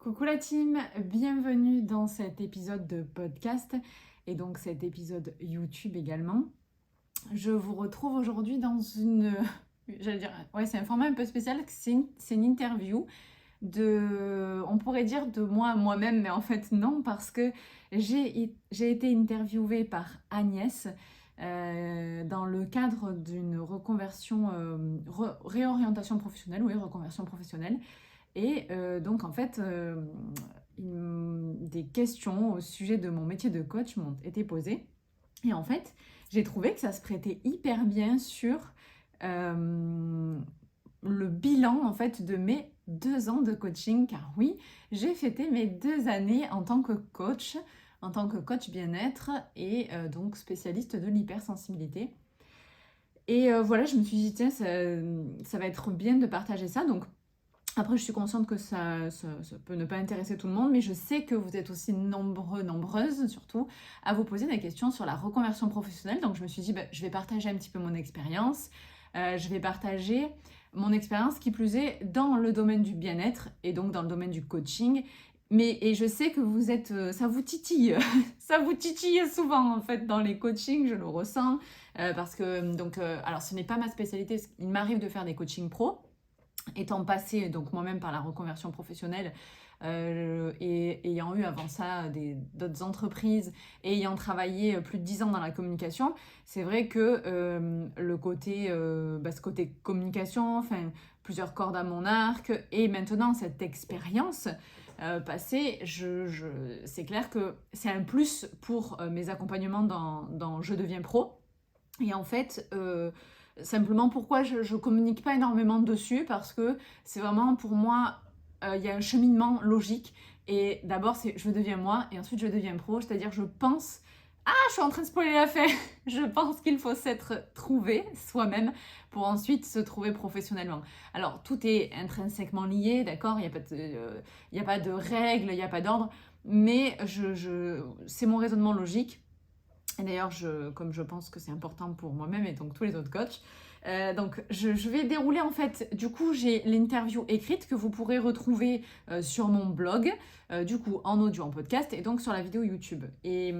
Coucou la team, bienvenue dans cet épisode de podcast et donc cet épisode YouTube également. Je vous retrouve aujourd'hui dans j'allais dire, ouais, c'est un format un peu spécial, c'est une interview on pourrait dire de moi à moi-même, mais en fait non, parce que j'ai été interviewée par Agnès dans le cadre d'une reconversion, réorientation professionnelle, oui, reconversion professionnelle. Et donc, en fait, des questions au sujet de mon métier de coach m'ont été posées. Et en fait, j'ai trouvé que ça se prêtait hyper bien sur le bilan en fait de mes 2 ans de coaching. Car oui, j'ai fêté mes 2 années en tant que coach bien-être et donc spécialiste de l'hypersensibilité. Et voilà, je me suis dit, tiens, ça va être bien de partager ça. Donc, après, je suis consciente que ça peut ne pas intéresser tout le monde, mais je sais que vous êtes aussi nombreuses surtout, à vous poser des questions sur la reconversion professionnelle. Donc, je me suis dit, je vais partager un petit peu mon expérience. Je vais partager mon expérience, qui plus est, dans le domaine du bien-être et donc dans le domaine du coaching. Et je sais que vous êtes, ça vous titille, ça vous titille souvent en fait dans les coachings, je le ressens, parce que donc, alors ce n'est pas ma spécialité, il m'arrive de faire des coachings pro, étant passée donc moi-même par la reconversion professionnelle et ayant eu avant ça d'autres entreprises et ayant travaillé plus de 10 ans dans la communication, c'est vrai que ce côté communication, enfin plusieurs cordes à mon arc et maintenant cette expérience passée, c'est clair que c'est un plus pour mes accompagnements dans Je deviens pro. Et en fait, simplement pourquoi je ne communique pas énormément dessus, parce que c'est vraiment pour moi, il y a un cheminement logique. Et d'abord, c'est je deviens moi, et ensuite je deviens pro, c'est-à-dire je pense... Ah, je suis en train de spoiler l'affaire. Je pense qu'il faut s'être trouvé soi-même pour ensuite se trouver professionnellement. Alors, tout est intrinsèquement lié, d'accord? Il n'y a pas de règles, il n'y a pas d'ordre, mais c'est mon raisonnement logique. Et d'ailleurs, comme je pense que c'est important pour moi-même et donc tous les autres coachs, donc je vais dérouler en fait, du coup j'ai l'interview écrite que vous pourrez retrouver sur mon blog, du coup en audio, en podcast et donc sur la vidéo YouTube. Et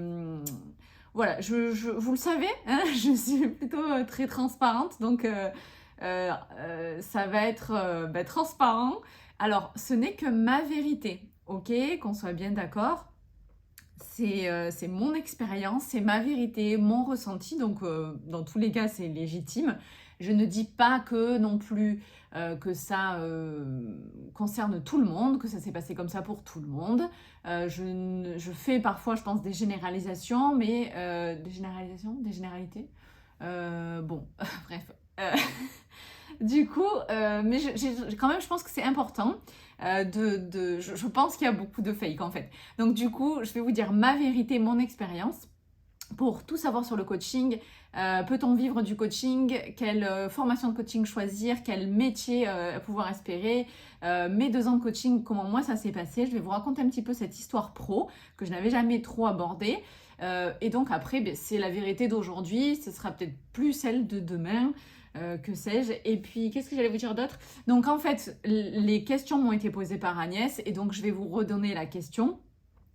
voilà, vous le savez, hein, je suis plutôt très transparente, donc ça va être transparent. Alors, ce n'est que ma vérité, ok, qu'on soit bien d'accord. C'est mon expérience, c'est ma vérité, mon ressenti, donc dans tous les cas c'est légitime. Je ne dis pas que non plus que ça concerne tout le monde, que ça s'est passé comme ça pour tout le monde. Je fais parfois, je pense, des généralisations, mais des généralités. Bon, bref. Du coup, mais quand même, je pense que c'est important. Je pense qu'il y a beaucoup de fake en fait. Donc du coup, je vais vous dire ma vérité, mon expérience. Pour tout savoir sur le coaching, peut-on vivre du coaching? Quelle formation de coaching choisir? Quel métier pouvoir espérer? Mes 2 ans de coaching, comment moi ça s'est passé? Je vais vous raconter un petit peu cette histoire pro que je n'avais jamais trop abordée. Et donc après, c'est la vérité d'aujourd'hui, ce sera peut-être plus celle de demain. Que sais-je. Et puis, qu'est-ce que j'allais vous dire d'autre? Donc, en fait, les questions m'ont été posées par Agnès, et donc je vais vous redonner la question.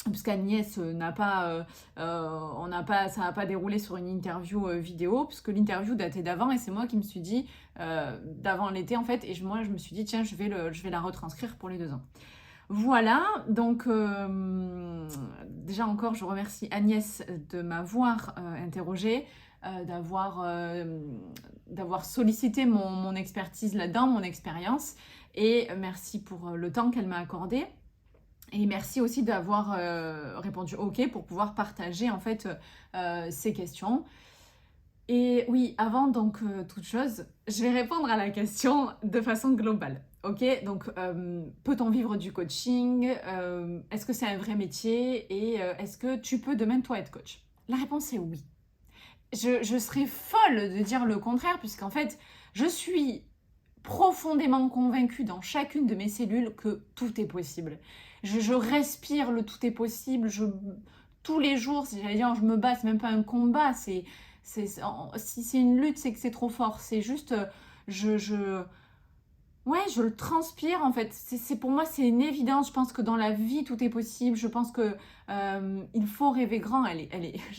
Puisqu'Agnès n'a pas, ça n'a pas déroulé sur une interview vidéo, puisque l'interview datait d'avant, et c'est moi qui me suis dit, d'avant l'été en fait, et moi je me suis dit, tiens, je vais la retranscrire pour les 2 ans. Voilà, donc déjà encore, je remercie Agnès de m'avoir interrogée, d'avoir sollicité mon expertise là-dedans, mon expérience, et merci pour le temps qu'elle m'a accordé. Et merci aussi d'avoir répondu OK pour pouvoir partager en fait ces questions. Et oui, avant donc toute chose, je vais répondre à la question de façon globale. Ok, donc peut-on vivre du coaching? Est-ce que c'est un vrai métier? Et est-ce que tu peux demain toi être coach? La réponse est oui. Je serais folle de dire le contraire, puisqu'en fait, je suis profondément convaincue dans chacune de mes cellules que tout est possible. Je respire le tout est possible. Tous les jours, j'allais dire, je me bats, c'est même pas un combat. Si c'est une lutte, c'est que c'est trop fort. C'est juste, je, Ouais, je le transpire en fait. Pour moi, c'est une évidence. Je pense que dans la vie, tout est possible. Je pense que il faut rêver grand.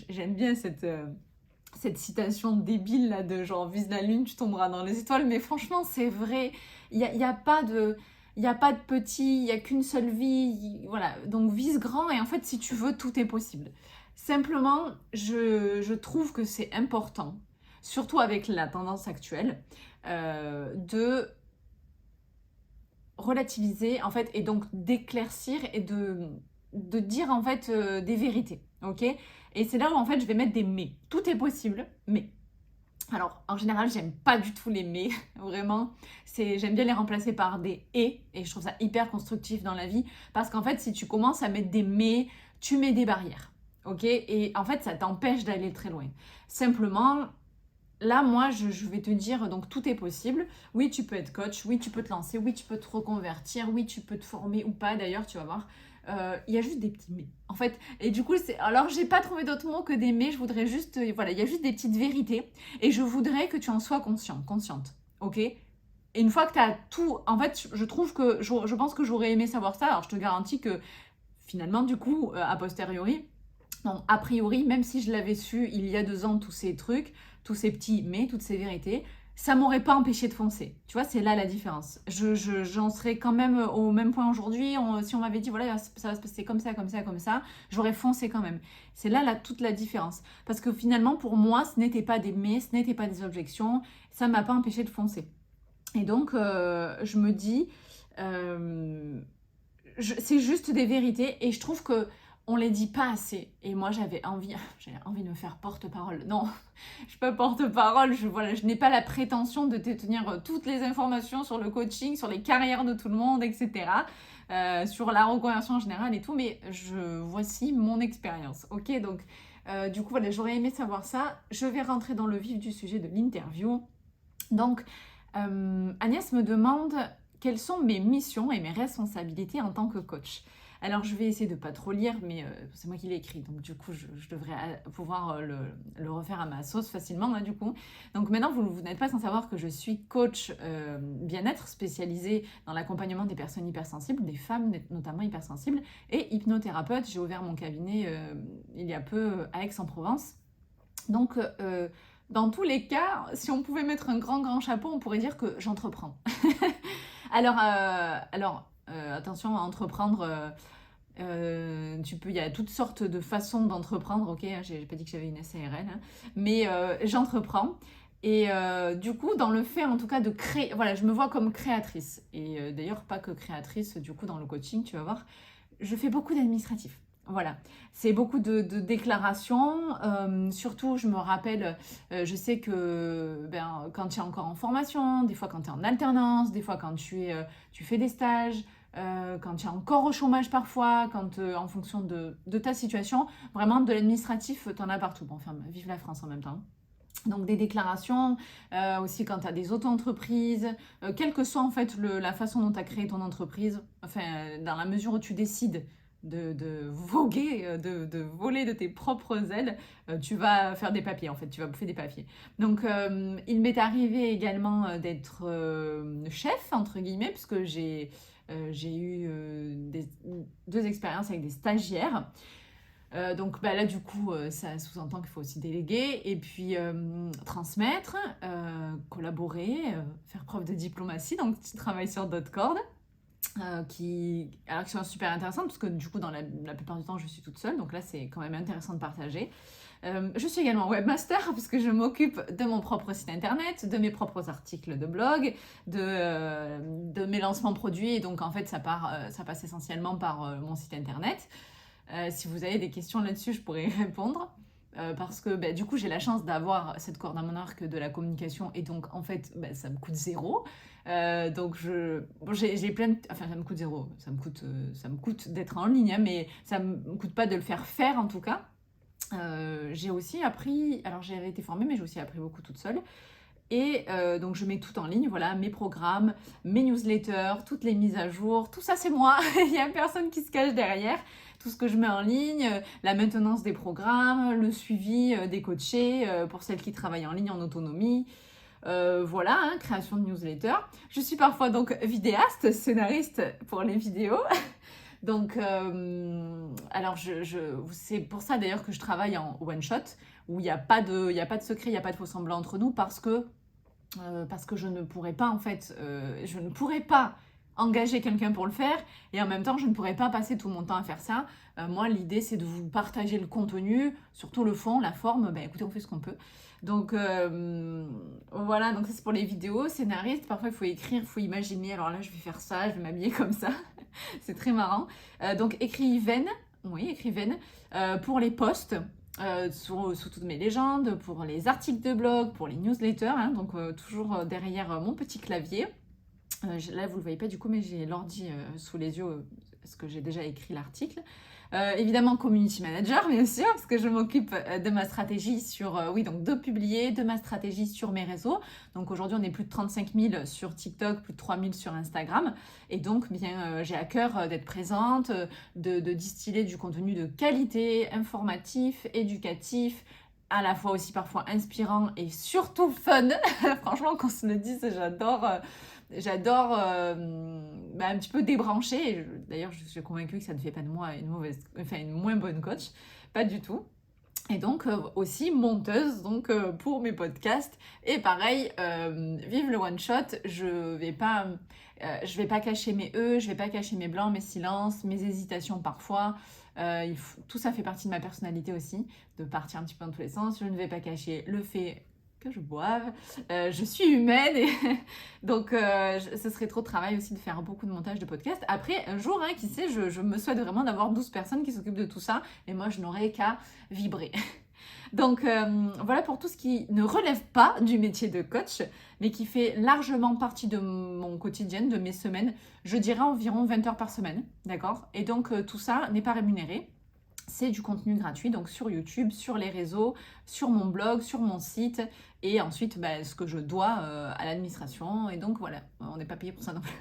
J'aime bien cette citation débile là de genre vise la lune, tu tomberas dans les étoiles. Mais franchement, c'est vrai. Il y a pas de, il y a pas de petit. Il y a qu'une seule vie. Voilà. Donc vise grand et en fait, si tu veux, tout est possible. Simplement, je trouve que c'est important, surtout avec la tendance actuelle, de relativiser en fait et donc d'éclaircir et de dire en fait des vérités, ok. Et c'est là où en fait je vais mettre des mais. Tout est possible, mais. Alors en général j'aime pas du tout les mais, vraiment. J'aime bien les remplacer par des et je trouve ça hyper constructif dans la vie parce qu'en fait si tu commences à mettre des mais, tu mets des barrières, ok. Et en fait ça t'empêche d'aller très loin. Simplement, là, moi, je vais te dire, donc tout est possible. Oui, tu peux être coach, oui, tu peux te lancer, oui, tu peux te reconvertir, oui, tu peux te former ou pas, d'ailleurs, tu vas voir. Il y a juste des petits mais. En fait, et du coup, alors, j'ai pas trouvé d'autres mots que des mais, je voudrais juste, voilà, il y a juste des petites vérités, et je voudrais que tu en sois consciente, ok. Et une fois que tu as tout, en fait, je trouve que, je pense que j'aurais aimé savoir ça, alors je te garantis que, finalement, du coup, a posteriori, donc, a priori, même si je l'avais su il y a 2 ans, tous ces trucs, tous ces petits mais, toutes ces vérités, ça m'aurait pas empêché de foncer. Tu vois, c'est là la différence. J'en serais quand même au même point aujourd'hui. Si on m'avait dit, voilà, ça va se passer comme ça, comme ça, comme ça, j'aurais foncé quand même. C'est là toute la différence. Parce que finalement, pour moi, ce n'était pas des mais, ce n'était pas des objections. Ça ne m'a pas empêché de foncer. Et donc, je me dis, c'est juste des vérités et je trouve que on les dit pas assez. Et moi, j'avais envie de me faire porte-parole. Non, je suis pas porte-parole. Voilà, je n'ai pas la prétention de détenir toutes les informations sur le coaching, sur les carrières de tout le monde, etc. Sur la reconversion en général et tout. Mais voici mon expérience. Ok, donc du coup, voilà, j'aurais aimé savoir ça. Je vais rentrer dans le vif du sujet de l'interview. Donc, Agnès me demande quelles sont mes missions et mes responsabilités en tant que coach. Alors, je vais essayer de pas trop lire, mais c'est moi qui l'ai écrit, donc du coup, je devrais pouvoir le refaire à ma sauce facilement, là, du coup. Donc maintenant, vous n'êtes pas sans savoir que je suis coach bien-être spécialisée dans l'accompagnement des personnes hypersensibles, des femmes notamment hypersensibles, et hypnothérapeute. J'ai ouvert mon cabinet il y a peu à Aix-en-Provence. Donc, dans tous les cas, si on pouvait mettre un grand chapeau, on pourrait dire que j'entreprends. Attention à entreprendre. Il y a toutes sortes de façons d'entreprendre, ok, j'ai pas dit que j'avais une SARL, hein, mais j'entreprends. Et du coup, dans le fait en tout cas de créer, voilà, je me vois comme créatrice. Et d'ailleurs, pas que créatrice, du coup, dans le coaching, tu vas voir, je fais beaucoup d'administratif. Voilà, c'est beaucoup de déclarations. Surtout, je me rappelle, je sais que quand tu es encore en formation, des fois quand tu es en alternance, des fois quand tu fais des stages, quand tu es encore au chômage parfois, en fonction de ta situation, vraiment de l'administratif, tu en as partout. Bon, enfin, vive la France en même temps. Donc des déclarations, aussi quand tu as des auto-entreprises, quelle que soit en fait la façon dont tu as créé ton entreprise, enfin dans la mesure où tu décides de voguer, de voler de tes propres ailes, tu vas faire des papiers en fait, tu vas bouffer des papiers. Donc il m'est arrivé également d'être chef entre guillemets, puisque j'ai eu 2 expériences avec des stagiaires. Donc là du coup ça sous-entend qu'il faut aussi déléguer et puis transmettre, collaborer, faire preuve de diplomatie, donc tu travailles sur d'autres cordes qui sont super intéressantes parce que du coup dans la plupart du temps je suis toute seule, donc là c'est quand même intéressant de partager. Je suis également webmaster parce que je m'occupe de mon propre site internet, de mes propres articles de blog, de mes lancements produits, et donc en fait ça passe essentiellement par mon site internet. Si vous avez des questions là-dessus, je pourrais y répondre. Parce que du coup, j'ai la chance d'avoir cette corde à mon arc de la communication et donc en fait, ça me coûte 0. Donc j'ai plein de... Enfin, ça me coûte 0. Ça me coûte d'être en ligne, hein, mais ça me coûte pas de le faire en tout cas. J'ai aussi appris... Alors, j'ai été formée, mais j'ai aussi appris beaucoup toute seule. Et donc je mets tout en ligne, voilà, mes programmes, mes newsletters, toutes les mises à jour, tout ça c'est moi, il n'y a personne qui se cache derrière. Tout ce que je mets en ligne, la maintenance des programmes, le suivi des coachés pour celles qui travaillent en ligne en autonomie. Voilà, hein, création de newsletter. Je suis parfois donc vidéaste, scénariste pour les vidéos. Donc, alors c'est pour ça d'ailleurs que je travaille en one shot, où il n'y a pas de secret, il n'y a pas de faux semblant entre nous, parce que je ne pourrais pas en fait, je ne pourrais pas engager quelqu'un pour le faire, et en même temps je ne pourrais pas passer tout mon temps à faire ça. Moi l'idée c'est de vous partager le contenu, surtout le fond, la forme, ben écoutez, on fait ce qu'on peut. Donc voilà, donc ça c'est pour les vidéos. Scénariste, parfois il faut écrire, il faut imaginer, alors là je vais faire ça, je vais m'habiller comme ça. C'est très marrant. Donc écrivaine, oui écrivaine, pour les posts, sous toutes mes légendes, pour les articles de blog, pour les newsletters, hein, donc toujours derrière mon petit clavier. Là, vous ne le voyez pas du coup, mais j'ai l'ordi sous les yeux parce que j'ai déjà écrit l'article. Évidemment, community manager, bien sûr, parce que je m'occupe de ma stratégie oui, donc de publier, de ma stratégie sur mes réseaux. Donc aujourd'hui, on est plus de 35 000 sur TikTok, plus de 3 000 sur Instagram. Et donc, bien, j'ai à cœur d'être présente, de distiller du contenu de qualité, informatif, éducatif, à la fois aussi parfois inspirant et surtout fun. Franchement, qu'on se le dise, j'adore un petit peu débrancher. D'ailleurs, je suis convaincue que ça ne fait pas de moi une moins bonne coach. Pas du tout. Et donc aussi monteuse donc pour mes podcasts. Et pareil, vive le one shot. Je vais pas cacher mes je vais pas cacher mes blancs, mes silences, mes hésitations parfois. Tout ça fait partie de ma personnalité aussi, de partir un petit peu dans tous les sens. Je ne vais pas cacher le fait que je boive. Je suis humaine et donc ce serait trop de travail aussi de faire beaucoup de montage de podcasts. Après, un jour, hein, qui sait, je me souhaite vraiment d'avoir 12 personnes qui s'occupent de tout ça et moi, je n'aurais qu'à vibrer. Donc voilà pour tout ce qui ne relève pas du métier de coach, mais qui fait largement partie de mon quotidien, de mes semaines. Je dirais environ 20 heures par semaine, d'accord? Et donc tout ça n'est pas rémunéré. C'est du contenu gratuit, donc sur YouTube, sur les réseaux, sur mon blog, sur mon site, et ensuite ce que je dois à l'administration. Et donc voilà, on n'est pas payé pour ça non plus.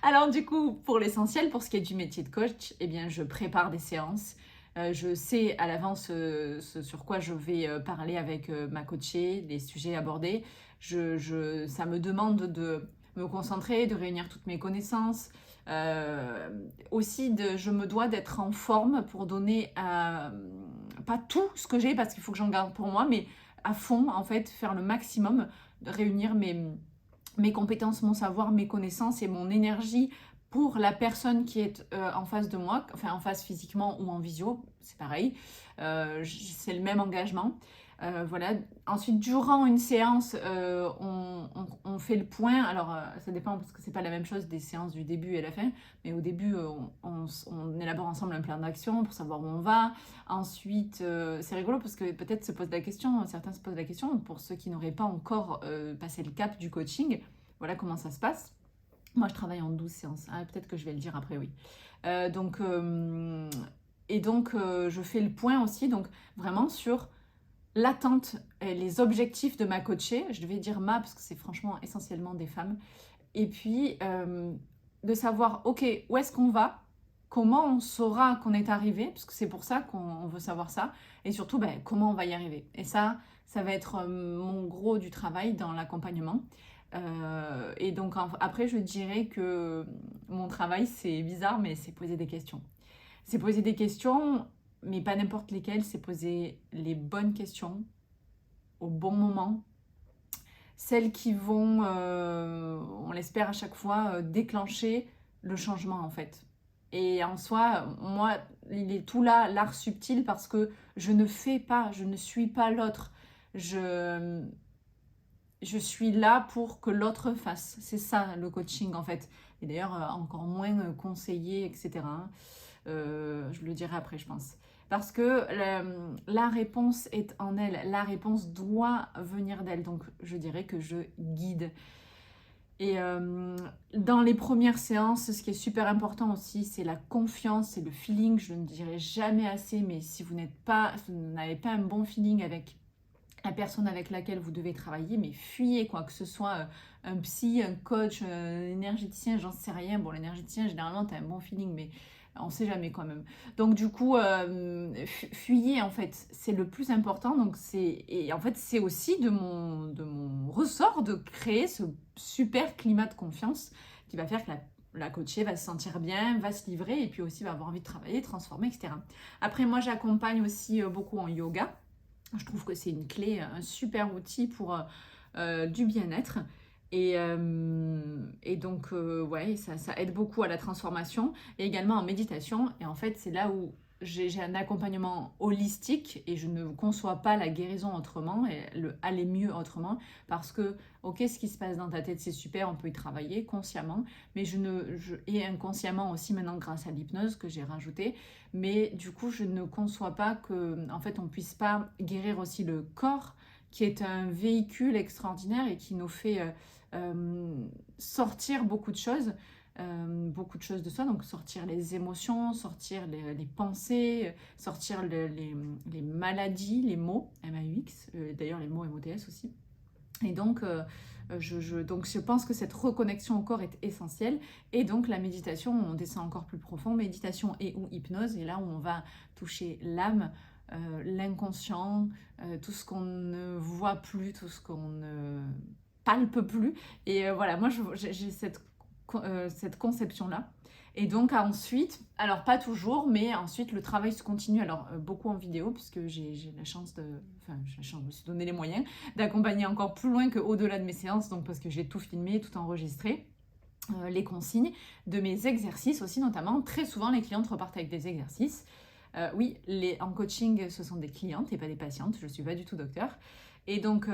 Alors du coup, pour l'essentiel, pour ce qui est du métier de coach, eh bien, je prépare des séances. Je sais à l'avance ce sur quoi je vais parler avec ma coachée, les sujets abordés. Ça me demande de me concentrer, de réunir toutes mes connaissances. Aussi, je me dois d'être en forme pour donner pas tout ce que j'ai parce qu'il faut que j'en garde pour moi, mais à fond, en fait, faire le maximum, de réunir mes compétences, mon savoir, mes connaissances et mon énergie pour la personne qui est en face de moi, enfin en face physiquement ou en visio, c'est pareil, c'est le même engagement. Voilà. Ensuite, durant une séance, on fait le point. Alors, ça dépend parce que c'est pas la même chose des séances du début et la fin. Mais au début, on élabore ensemble un plan d'action pour savoir où on va. Ensuite, c'est rigolo parce que peut-être certains se posent la question, pour ceux qui n'auraient pas encore passé le cap du coaching, voilà comment ça se passe. Moi, je travaille en 12 séances. Ah, peut-être que je vais le dire après, oui. Donc, je fais le point aussi, donc vraiment sur l'attente et les objectifs de ma coachée. Je devais dire parce que c'est franchement essentiellement des femmes. Et puis, de savoir, ok, où est-ce qu'on va? Comment on saura qu'on est arrivé? Parce que c'est pour ça qu'on veut savoir ça. Et surtout, comment on va y arriver? Et ça va être mon gros du travail dans l'accompagnement. Et donc après, je dirais que mon travail, c'est bizarre, mais c'est poser des questions. C'est poser des questions, mais pas n'importe lesquelles, c'est poser les bonnes questions au bon moment. Celles qui vont, on l'espère à chaque fois, déclencher le changement en fait. Et en soi, moi, il est tout là, l'art subtil, parce que je ne suis pas l'autre. Je suis là pour que l'autre fasse. C'est ça le coaching en fait. Et d'ailleurs, encore moins conseiller, etc. Je le dirai après, je pense. Parce que la réponse est en elle. La réponse doit venir d'elle. Donc, je dirais que je guide. Et dans les premières séances, ce qui est super important aussi, c'est la confiance, c'est le feeling. Je ne dirai jamais assez, mais si vous n'avez pas un bon feeling avec la personne avec laquelle vous devez travailler, mais fuyez, quoi que ce soit un psy, un coach, un énergéticien, j'en sais rien. Bon, l'énergéticien, généralement, tu as un bon feeling, mais On sait jamais quand même. Donc du coup, fuyez en fait, c'est le plus important. Donc et en fait, c'est aussi de mon ressort de créer ce super climat de confiance qui va faire que la coachée va se sentir bien, va se livrer et puis aussi va avoir envie de travailler, transformer, etc. Après, moi, j'accompagne aussi beaucoup en yoga. Je trouve que c'est une clé, un super outil pour du bien-être. Et donc, ouais, ça aide beaucoup à la transformation et également en méditation. Et en fait, c'est là où j'ai un accompagnement holistique et je ne conçois pas la guérison autrement et le aller mieux autrement parce que, ok, ce qui se passe dans ta tête, c'est super, on peut y travailler consciemment, mais et inconsciemment aussi maintenant grâce à l'hypnose que j'ai rajouté. Mais du coup, je ne conçois pas que, en fait, on puisse pas guérir aussi le corps qui est un véhicule extraordinaire et qui nous fait sortir beaucoup de choses de soi, donc sortir les émotions, sortir les pensées, sortir les maladies, les mots, MAUX, d'ailleurs les mots MOTS aussi. Et donc, donc, je pense que cette reconnexion au corps est essentielle. Et donc, la méditation, on descend encore plus profond, méditation et ou hypnose, et là où on va toucher l'âme, l'inconscient, tout ce qu'on ne voit plus, tout ce qu'on ne palpe plus. Et voilà, moi, j'ai cette conception-là. Et donc ensuite, alors pas toujours, mais ensuite le travail se continue, alors beaucoup en vidéo, puisque j'ai la chance enfin j'ai la chance, je me suis donné les moyens d'accompagner encore plus loin qu'au-delà de mes séances, donc parce que j'ai tout filmé, tout enregistré, les consignes de mes exercices aussi notamment. Très souvent les clientes repartent avec des exercices. Oui, en coaching, ce sont des clientes et pas des patientes, je ne suis pas du tout docteur. Et donc,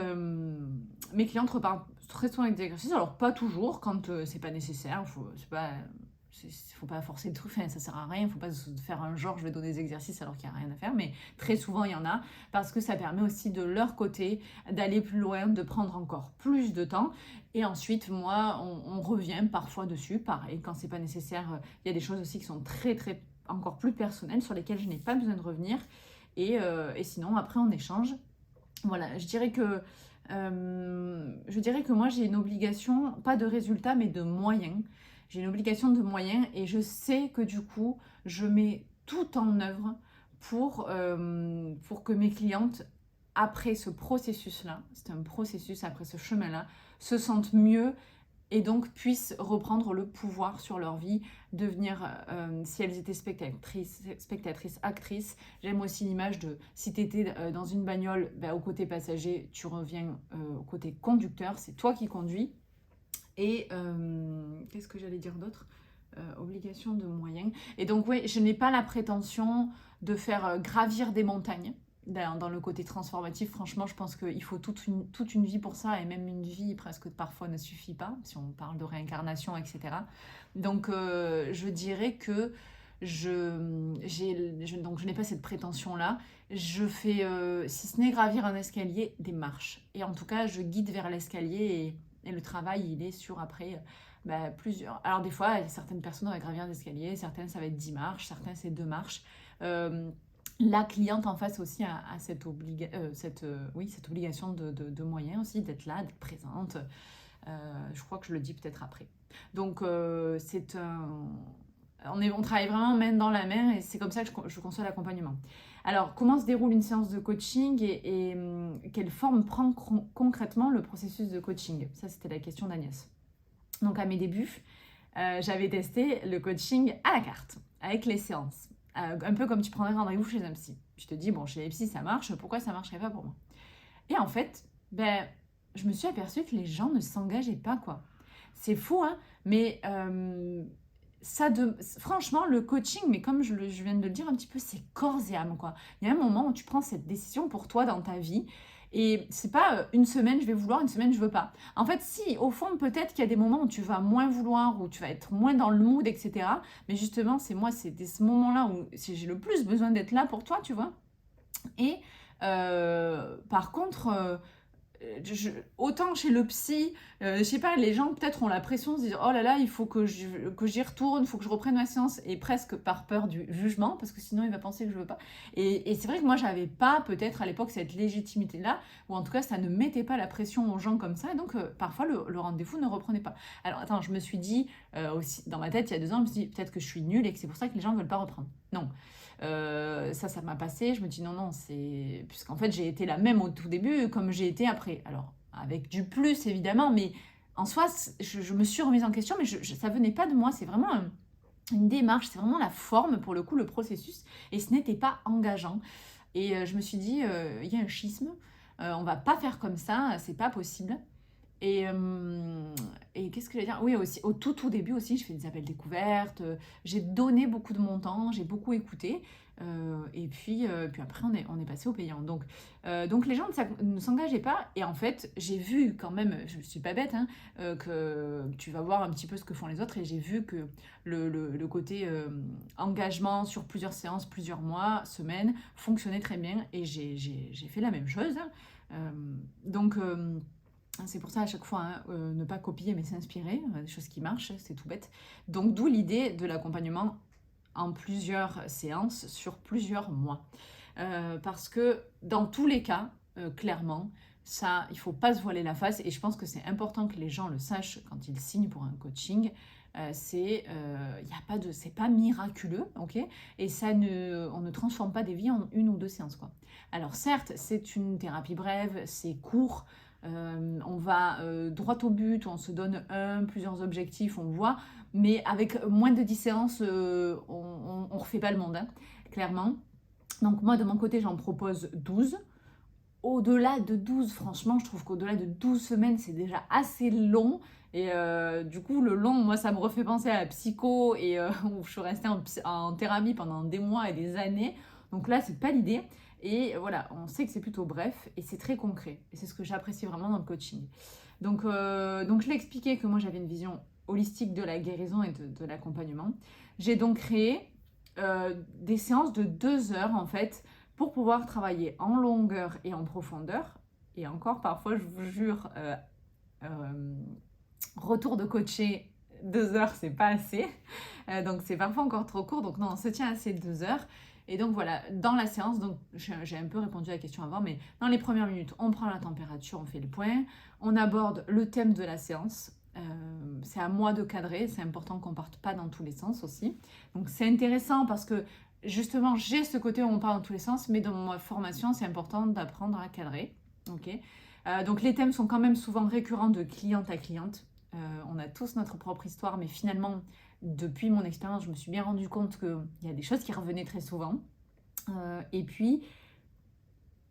mes clientes repartent très souvent avec des exercices, alors pas toujours, quand c'est pas nécessaire, faut pas forcer le truc, enfin, ça sert à rien, faut pas se faire un genre je vais donner des exercices alors qu'il n'y a rien à faire, mais très souvent il y en a, parce que ça permet aussi de leur côté d'aller plus loin, de prendre encore plus de temps, et ensuite moi on revient parfois dessus, pareil, quand c'est pas nécessaire, il y a des choses aussi qui sont très très encore plus personnelles sur lesquelles je n'ai pas besoin de revenir, et sinon après on échange. Voilà, je dirais que moi j'ai une obligation, pas de résultat, mais de moyens. J'ai une obligation de moyens et je sais que du coup, je mets tout en œuvre pour que mes clientes, après ce processus-là, c'est un processus, après ce chemin-là, se sentent mieux et donc puissent reprendre le pouvoir sur leur vie, devenir, si elles étaient spectatrices, actrices. J'aime aussi l'image de si tu étais dans une bagnole, au côté passager, tu reviens au côté conducteur, c'est toi qui conduis. Et qu'est-ce que j'allais dire d'autre ? Obligation de moyens. Et donc, oui, je n'ai pas la prétention de faire gravir des montagnes. Dans le côté transformatif, franchement, je pense qu'il faut toute une vie pour ça, et même une vie presque parfois ne suffit pas, si on parle de réincarnation, etc. Donc, je dirais que donc je n'ai pas cette prétention-là. Je fais, si ce n'est gravir un escalier, des marches. Et en tout cas, je guide vers l'escalier et le travail, il est sur après plusieurs. Alors des fois, certaines personnes vont gravir un escalier, certaines ça va être 10 marches, certaines c'est 2 marches. La cliente en face aussi a cette obligation de moyens aussi, d'être là, d'être présente. Je crois que je le dis peut-être après. Donc on travaille vraiment main dans la main et c'est comme ça que je conçois l'accompagnement. Alors, comment se déroule une séance de coaching et quelle forme prend concrètement le processus de coaching ? Ça, c'était la question d'Agnès. Donc, à mes débuts, j'avais testé le coaching à la carte, avec les séances. Un peu comme tu prendrais rendez-vous chez un psy. Je te dis, bon, chez les psys, ça marche, pourquoi ça ne marcherait pas pour moi ? Et en fait, je me suis aperçue que les gens ne s'engageaient pas, quoi. C'est fou, hein, mais franchement, le coaching, mais comme je viens de le dire un petit peu, c'est corps et âme, quoi. Il y a un moment où tu prends cette décision pour toi dans ta vie, et c'est pas une semaine je vais vouloir, une semaine je veux pas. En fait, si, au fond, peut-être qu'il y a des moments où tu vas moins vouloir, où tu vas être moins dans le mood, etc. Mais justement, c'est ce moment-là où j'ai le plus besoin d'être là pour toi, tu vois. Et par contre, autant chez le psy, je sais pas, les gens peut-être ont la pression de se dire oh là là, il faut que j'y retourne, il faut que je reprenne ma séance, et presque par peur du jugement, parce que sinon il va penser que je veux pas. Et c'est vrai que moi j'avais pas peut-être à l'époque cette légitimité-là, ou en tout cas ça ne mettait pas la pression aux gens comme ça, et donc parfois le rendez-vous ne reprenait pas. Alors attends, je me suis dit aussi, dans ma tête il y a 2 ans, je me suis dit peut-être que je suis nulle et que c'est pour ça que les gens ne veulent pas reprendre. Non. Ça m'a passé, je me dis non, c'est... Puisqu'en fait, j'ai été la même au tout début comme j'ai été après. Alors, avec du plus, évidemment, mais en soi, je me suis remise en question, mais ça venait pas de moi, c'est vraiment une démarche, c'est vraiment la forme, pour le coup, le processus, et ce n'était pas engageant. Et je me suis dit, il y a un schisme, on va pas faire comme ça, c'est pas possible. Et qu'est-ce que je vais dire? Oui, aussi, au tout début aussi, je fais des appels découvertes, j'ai donné beaucoup de mon temps, j'ai beaucoup écouté, puis après on est passé au payant. Donc les gens ne s'engageaient pas, et en fait j'ai vu quand même, je ne suis pas bête, hein, que tu vas voir un petit peu ce que font les autres, et j'ai vu que le côté engagement sur plusieurs séances, plusieurs mois, semaines, fonctionnait très bien, et j'ai fait la même chose, hein. Donc... c'est pour ça à chaque fois, hein, ne pas copier mais s'inspirer, des choses qui marchent, c'est tout bête. Donc d'où l'idée de l'accompagnement en plusieurs séances sur plusieurs mois. Parce que dans tous les cas, clairement, ça, il ne faut pas se voiler la face, et je pense que c'est important que les gens le sachent quand ils signent pour un coaching. C'est pas miraculeux, ok, et on ne transforme pas des vies en 1 ou 2 séances, quoi. Alors certes, c'est une thérapie brève, c'est court, on va droit au but, on se donne plusieurs objectifs, on voit, mais avec moins de 10 séances, on ne refait pas le monde, hein, clairement. Donc moi, de mon côté, j'en propose 12. Au-delà de 12, franchement, je trouve qu'au-delà de 12 semaines, c'est déjà assez long. Et du coup, le long, moi, ça me refait penser à la psycho, et où je suis restée en thérapie pendant des mois et des années. Donc là, c'est pas l'idée. Et voilà, on sait que c'est plutôt bref et c'est très concret. Et c'est ce que j'apprécie vraiment dans le coaching. Donc je l'ai expliqué que moi, j'avais une vision holistique de la guérison et de l'accompagnement. J'ai donc créé des séances de 2 heures, en fait, pour pouvoir travailler en longueur et en profondeur. Et encore, parfois, je vous jure, retour de coacher, 2 heures, c'est pas assez. Donc, c'est parfois encore trop court. Donc, non, on se tient à ces 2 heures. Et donc, voilà, dans la séance, donc j'ai un peu répondu à la question avant, mais dans les premières minutes, on prend la température, on fait le point, on aborde le thème de la séance. C'est à moi de cadrer, c'est important qu'on parte pas dans tous les sens aussi. Donc, c'est intéressant parce que justement, j'ai ce côté où on part dans tous les sens, mais dans ma formation, c'est important d'apprendre à cadrer. Okay, donc les thèmes sont quand même souvent récurrents de cliente à cliente. On a tous notre propre histoire, mais finalement, depuis mon expérience, je me suis bien rendu compte qu'il y a des choses qui revenaient très souvent. Et puis,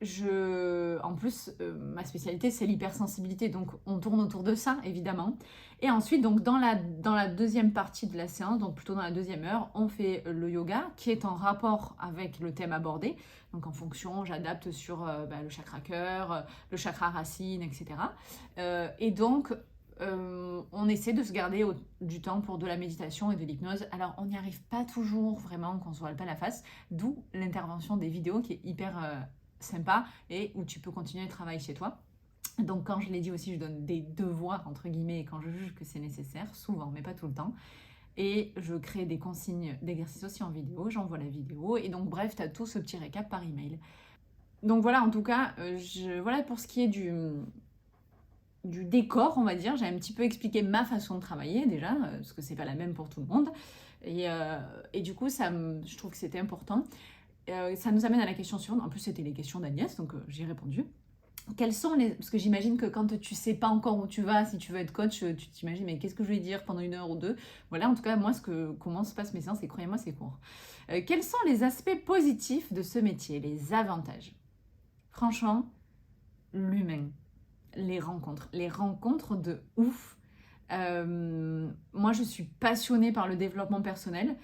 en plus, ma spécialité, c'est l'hypersensibilité, donc on tourne autour de ça, évidemment. Et ensuite, donc dans la deuxième partie de la séance, donc plutôt dans la 2e heure, on fait le yoga, qui est en rapport avec le thème abordé. Donc en fonction, j'adapte sur le chakra cœur, le chakra racine, etc. Et donc, on essaie de se garder du temps pour de la méditation et de l'hypnose. Alors, on n'y arrive pas toujours vraiment qu'on se voile pas la face, d'où l'intervention des vidéos qui est hyper sympa, et où tu peux continuer le travail chez toi. Donc quand je l'ai dit aussi, je donne des devoirs entre guillemets quand je juge que c'est nécessaire, souvent mais pas tout le temps. Et je crée des consignes d'exercice aussi en vidéo, j'envoie la vidéo, et donc bref, tu as tout ce petit récap par email. Donc voilà, en tout cas, voilà pour ce qui est du décor, on va dire. J'ai un petit peu expliqué ma façon de travailler déjà, parce que c'est pas la même pour tout le monde. Et du coup, je trouve que c'était important. Ça nous amène à la question suivante. En plus, c'était les questions d'Agnès, donc j'ai répondu. Quels sont parce que j'imagine que quand tu sais pas encore où tu vas, si tu veux être coach, tu t'imagines, mais qu'est-ce que je vais dire pendant 1 heure ou 2? Voilà, en tout cas, moi, comment se passent mes séances, et croyez-moi, c'est court. Quels sont les aspects positifs de ce métier, les avantages? Franchement, l'humain, les rencontres de ouf. Moi, je suis passionnée par le développement personnel.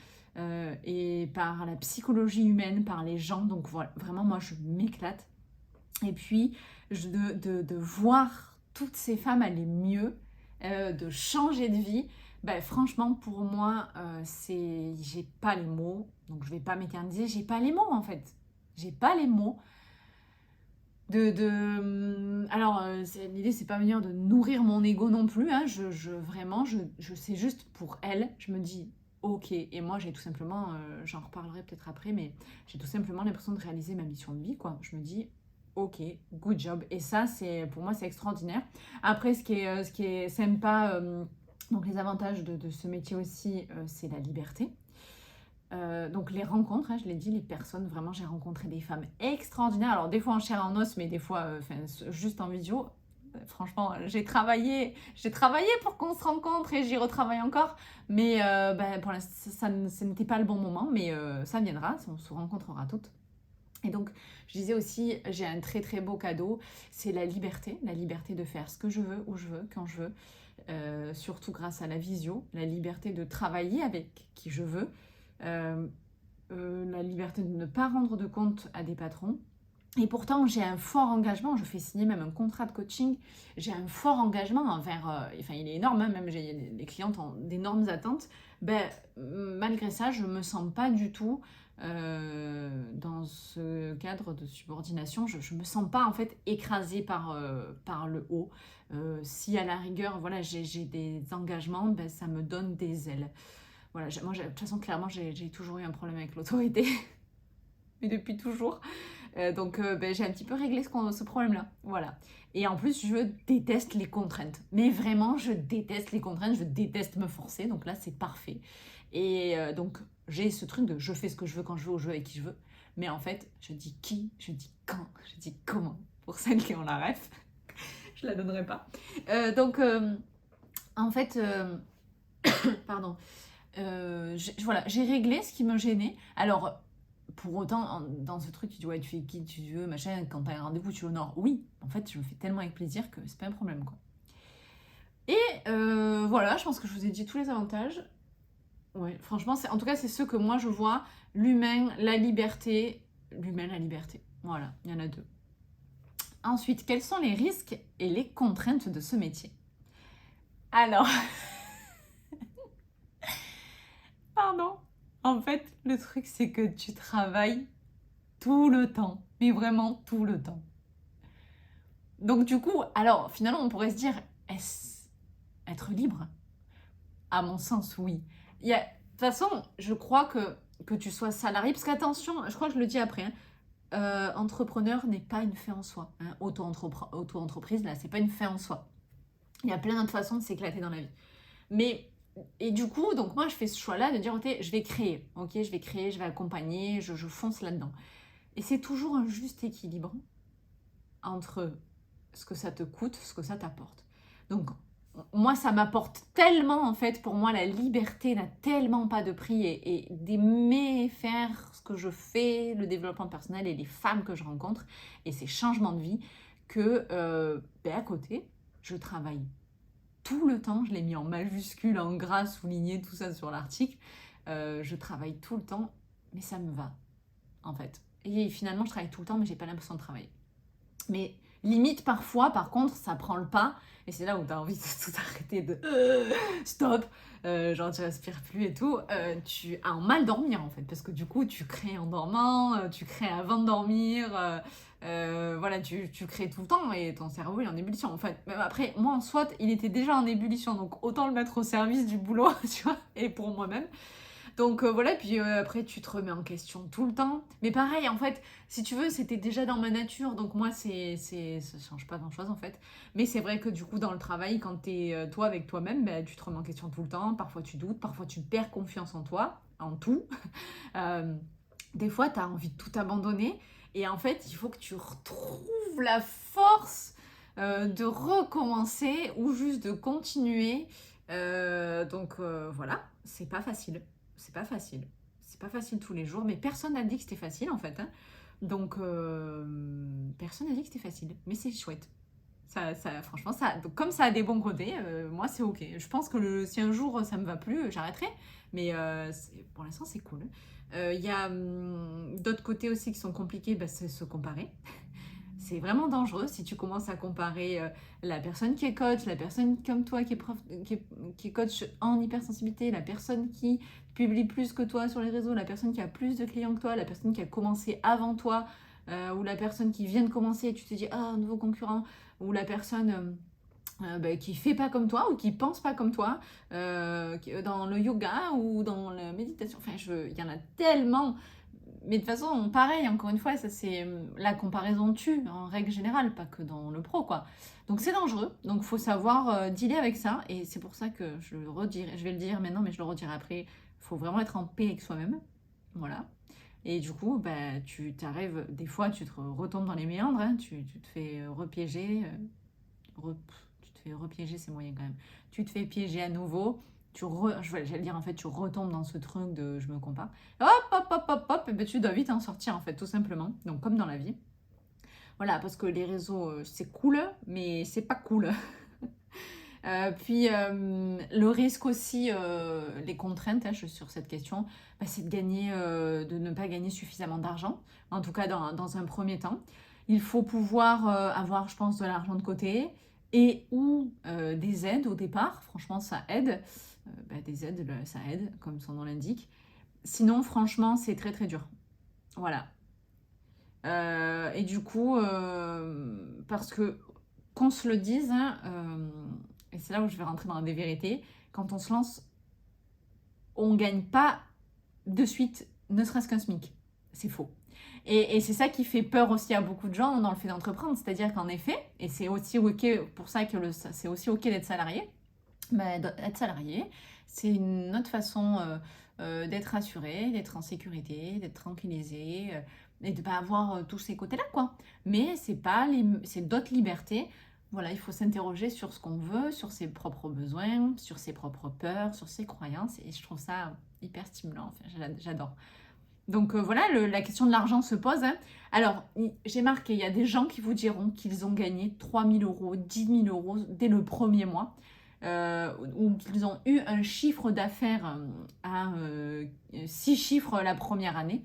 Et par la psychologie humaine, par les gens. Donc voilà, vraiment, moi, je m'éclate. Et puis, de voir toutes ces femmes aller mieux, de changer de vie, franchement, pour moi, j'ai pas les mots. Donc, je vais pas m'éterniser. J'ai pas les mots, en fait. J'ai pas les mots. Alors, l'idée, c'est pas venir de nourrir mon ego non plus, hein. Vraiment, je sais juste pour elle, je me dis, ok. Et moi, j'ai tout simplement, j'en reparlerai peut-être après, mais j'ai tout simplement l'impression de réaliser ma mission de vie, quoi. Je me dis, ok, good job. Et ça, pour moi, c'est extraordinaire. Après, ce qui est sympa, donc les avantages de ce métier aussi, c'est la liberté. Donc les rencontres, hein, je l'ai dit, les personnes, vraiment, j'ai rencontré des femmes extraordinaires. Alors des fois en chair et en os, mais des fois juste en visio. Franchement, j'ai travaillé pour qu'on se rencontre et j'y retravaille encore. Mais pour l'instant, ce n'était pas le bon moment, mais ça viendra, on se rencontrera toutes. Et donc, je disais aussi, j'ai un très très beau cadeau, c'est la liberté de faire ce que je veux, où je veux, quand je veux, surtout grâce à la visio, la liberté de travailler avec qui je veux, euh, la liberté de ne pas rendre de compte à des patrons. Et pourtant, j'ai un fort engagement, je fais signer même un contrat de coaching, j'ai un fort engagement envers, enfin il est énorme, hein, même les clientes ont d'énormes attentes. Ben, malgré ça, je ne me sens pas du tout dans ce cadre de subordination, je ne me sens pas en fait écrasée par le haut. Si à la rigueur, voilà, j'ai des engagements, ben, ça me donne des ailes. Voilà, moi, de toute façon, clairement, j'ai toujours eu un problème avec l'autorité, mais depuis toujours. Donc, ben, j'ai un petit peu réglé ce problème-là. Voilà. Et en plus, je déteste les contraintes. Mais vraiment, je déteste les contraintes. Je déteste me forcer. Donc là, c'est parfait. Et donc, j'ai ce truc de je fais ce que je veux quand je veux, au jeu avec qui je veux. Mais en fait, je dis qui, je dis quand, je dis comment. Pour celles qui ont la ref, je la donnerai pas. Donc, en fait, pardon. Voilà, j'ai réglé ce qui me gênait. Alors, pour autant, dans ce truc, tu dis ouais, tu fais qui tu veux, machin, quand t'as un rendez-vous, tu honores. Oui, en fait, je le fais tellement avec plaisir que c'est pas un problème, quoi. Et voilà, je pense que je vous ai dit tous les avantages. Ouais, franchement, en tout cas, c'est ceux que moi je vois. L'humain, la liberté. L'humain, la liberté. Voilà, il y en a deux. Ensuite, quels sont les risques et les contraintes de ce métier? Alors, pardon. En fait, le truc, c'est que tu travailles tout le temps, mais vraiment tout le temps. Donc du coup, alors finalement, on pourrait se dire, est-ce être libre? À mon sens, oui. De toute façon, je crois que tu sois salarié, parce qu'attention, je crois que je le dis après, hein, entrepreneur n'est pas une fin en soi. Hein. Auto-entreprise, là, c'est pas une fin en soi. Il y a plein d'autres façons de s'éclater dans la vie. Mais, et du coup, donc moi, je fais ce choix-là de dire, ok, je vais créer, je vais accompagner, je fonce là-dedans. Et c'est toujours un juste équilibre entre ce que ça te coûte, ce que ça t'apporte. Donc, moi, ça m'apporte tellement, en fait, pour moi, la liberté n'a tellement pas de prix et d'aimer faire ce que je fais, le développement personnel et les femmes que je rencontre et ces changements de vie que, à côté, je travaille tout le temps. Je l'ai mis en majuscule, en gras, souligné, tout ça sur l'article. Je travaille tout le temps, mais ça me va, en fait. Et finalement, je travaille tout le temps, mais j'ai pas l'impression de travailler. Mais limite, parfois, par contre, ça prend le pas. Et c'est là où tu as envie de tout arrêter, de stop, genre tu respires plus et tout. Tu as un mal dormir en fait, parce que du coup, tu crées en dormant, tu crées avant de dormir. Voilà, tu crées tout le temps et ton cerveau il est en ébullition. En fait, même après, moi en soi, il était déjà en ébullition, donc autant le mettre au service du boulot, tu vois, et pour moi-même. Donc voilà, puis après tu te remets en question tout le temps. Mais pareil, en fait, si tu veux, c'était déjà dans ma nature, donc moi, ça change pas grand-chose en fait. Mais c'est vrai que du coup, dans le travail, quand t'es toi avec toi-même, ben, tu te remets en question tout le temps. Parfois tu doutes, parfois tu perds confiance en toi, en tout. Euh, des fois, tu as envie de tout abandonner. Et en fait, il faut que tu retrouves la force de recommencer ou juste de continuer. Voilà, c'est pas facile. C'est pas facile. C'est pas facile tous les jours, mais personne n'a dit que c'était facile en fait. Hein. Donc, personne n'a dit que c'était facile, mais c'est chouette. Franchement, comme ça a des bons côtés, moi c'est ok. Je pense que si un jour ça me va plus, j'arrêterai. Mais pour l'instant, c'est cool. Il y a d'autres côtés aussi qui sont compliqués, bah, c'est se comparer. C'est vraiment dangereux si tu commences à comparer la personne qui est coach, la personne comme toi qui est, qui est coach en hypersensibilité, la personne qui publie plus que toi sur les réseaux, la personne qui a plus de clients que toi, la personne qui a commencé avant toi. ou la personne qui vient de commencer et tu te dis, ah, un nouveau concurrent, ou la personne qui fait pas comme toi ou qui pense pas comme toi, dans le yoga ou dans la méditation. Enfin, il y en a tellement. Mais de toute façon, pareil, encore une fois, ça c'est la comparaison tue en règle générale, pas que dans le pro, quoi. Donc c'est dangereux, donc faut savoir dealer avec ça, et c'est pour ça que je le redirai, je vais le dire maintenant, mais je le redirai après. Faut vraiment être en paix avec soi-même, voilà. Et du coup, bah, tu t'arrives, des fois, tu te retombes dans les méandres, hein, tu te fais repiéger, tu te fais repiéger, c'est moyen quand même. Tu te fais piéger à nouveau. J'allais dire en fait, tu retombes dans ce truc de je me compare. Hop, hop, hop, hop, hop, et ben, tu dois vite en sortir en fait, tout simplement. Donc comme dans la vie. Voilà, parce que les réseaux, c'est cool, mais c'est pas cool. Puis le risque aussi, les contraintes, hein, sur cette question, bah, c'est de gagner, de ne pas gagner suffisamment d'argent, en tout cas dans un premier temps. Il faut pouvoir avoir, je pense, de l'argent de côté et ou des aides au départ. Franchement, ça aide. Des aides, ça aide, comme son nom l'indique. Sinon, franchement, c'est très très dur. Voilà. Et du coup, parce que qu'on se le dise, hein, et c'est là où je vais rentrer dans des vérités, quand on se lance, on ne gagne pas de suite, ne serait-ce qu'un SMIC. C'est faux. Et c'est ça qui fait peur aussi à beaucoup de gens dans le fait d'entreprendre, c'est-à-dire qu'en effet, et c'est aussi ok pour ça que c'est aussi ok d'être salarié, être salarié, c'est une autre façon d'être rassuré, d'être en sécurité, d'être tranquillisé et de ne pas avoir tous ces côtés-là, quoi. Mais c'est d'autres libertés. Voilà, il faut s'interroger sur ce qu'on veut, sur ses propres besoins, sur ses propres peurs, sur ses croyances. Et je trouve ça hyper stimulant. Enfin, j'adore. Donc voilà, la question de l'argent se pose, hein. Alors, j'ai marqué, il y a des gens qui vous diront qu'ils ont gagné 3 000 euros, 10 000 euros dès le premier mois, ou qu'ils ont eu un chiffre d'affaires à 6 chiffres la première année.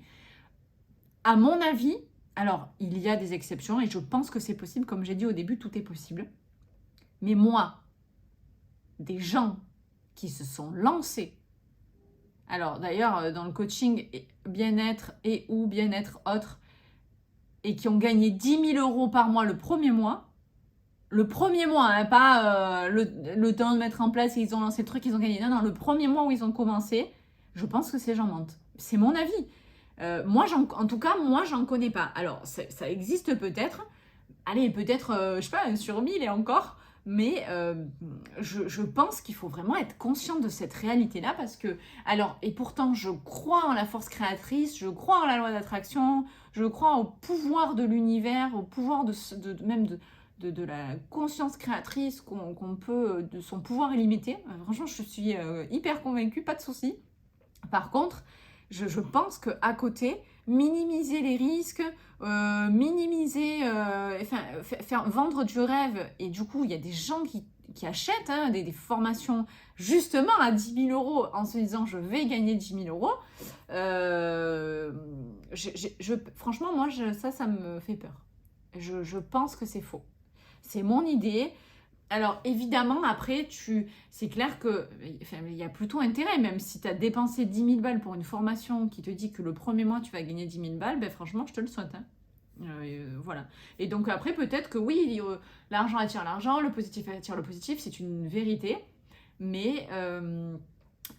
À mon avis, alors il y a des exceptions et je pense que c'est possible, comme j'ai dit au début, tout est possible. Mais moi, des gens qui se sont lancés, alors d'ailleurs dans le coaching bien-être et ou bien-être autre, et qui ont gagné 10 000 euros par mois le premier mois, hein, pas le temps de mettre en place et ils ont lancé le truc, ils ont gagné. Non, le premier mois où ils ont commencé, je pense que ces gens mentent. C'est mon avis. En tout cas, moi, j'en connais pas. Alors, ça existe peut-être. Allez, peut-être, je sais pas, 1 sur 1000 et encore. Mais je pense qu'il faut vraiment être conscient de cette réalité-là parce que, alors, et pourtant, je crois en la force créatrice, je crois en la loi d'attraction, je crois au pouvoir de l'univers, au pouvoir même de la conscience créatrice qu'on peut, de son pouvoir illimité. Franchement, je suis hyper convaincue, pas de souci. Par contre, je pense qu'à côté, minimiser les risques, minimiser, faire vendre du rêve, et du coup, il y a des gens qui achètent des formations justement à 10 000 euros en se disant je vais gagner 10 000 euros. Franchement, moi, ça me fait peur. Je pense que c'est faux. C'est mon idée. Alors évidemment, après, c'est clair que il y a plutôt intérêt, même si tu as dépensé 10 000 balles pour une formation qui te dit que le premier mois tu vas gagner 10 000 balles, ben franchement, je te le souhaite, hein. Voilà. Et donc après, peut-être que oui, l'argent attire l'argent, le positif attire le positif, c'est une vérité. Mais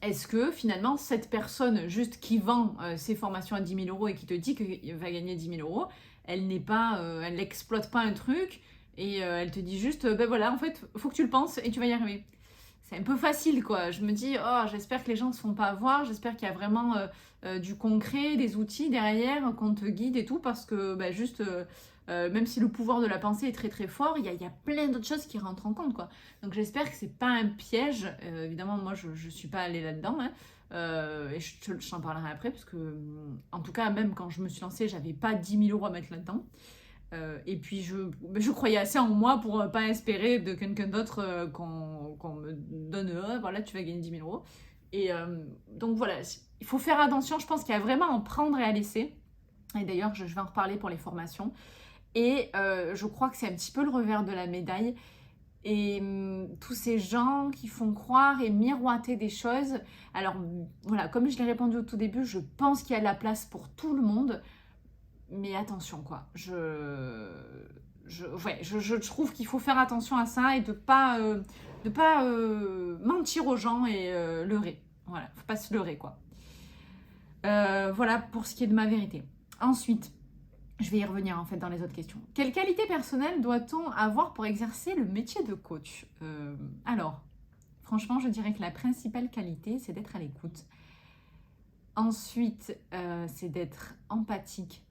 est-ce que finalement, cette personne juste qui vend ses formations à 10 000 euros et qui te dit qu'elle va gagner 10 000 euros, elle n'exploite pas un truc et elle te dit juste, ben voilà, en fait, faut que tu le penses et tu vas y arriver. C'est un peu facile, quoi. Je me dis, oh, j'espère que les gens ne se font pas avoir, j'espère qu'il y a vraiment du concret, des outils derrière, qu'on te guide et tout, parce que juste, même si le pouvoir de la pensée est très très fort, il y a plein d'autres choses qui rentrent en compte, quoi. Donc j'espère que c'est pas un piège. Évidemment, moi, je suis pas allée là-dedans, hein. Et je t'en parlerai après, parce que, en tout cas, même quand je me suis lancée, j'avais pas 10 000 euros à mettre là-dedans. Et puis je croyais assez en moi pour pas espérer de quelqu'un d'autre qu'on me donne, voilà, tu vas gagner 10 000 euros. Et donc voilà, il faut faire attention, je pense qu'il y a vraiment à en prendre et à laisser. Et d'ailleurs, je vais en reparler pour les formations. Et je crois que c'est un petit peu le revers de la médaille. Et tous ces gens qui font croire et miroiter des choses. Alors voilà, comme je l'ai répondu au tout début, je pense qu'il y a de la place pour tout le monde. mais attention, quoi. Ouais, je trouve qu'il faut faire attention à ça et de pas mentir aux gens et leurrer. Voilà, faut pas se leurrer, quoi. Voilà pour ce qui est de ma vérité. Ensuite, je vais y revenir en fait dans les autres questions. Quelle qualité personnelle doit-on avoir pour exercer le métier de coach? Alors, franchement, je dirais que la principale qualité, c'est d'être à l'écoute. Ensuite, c'est d'être empathique.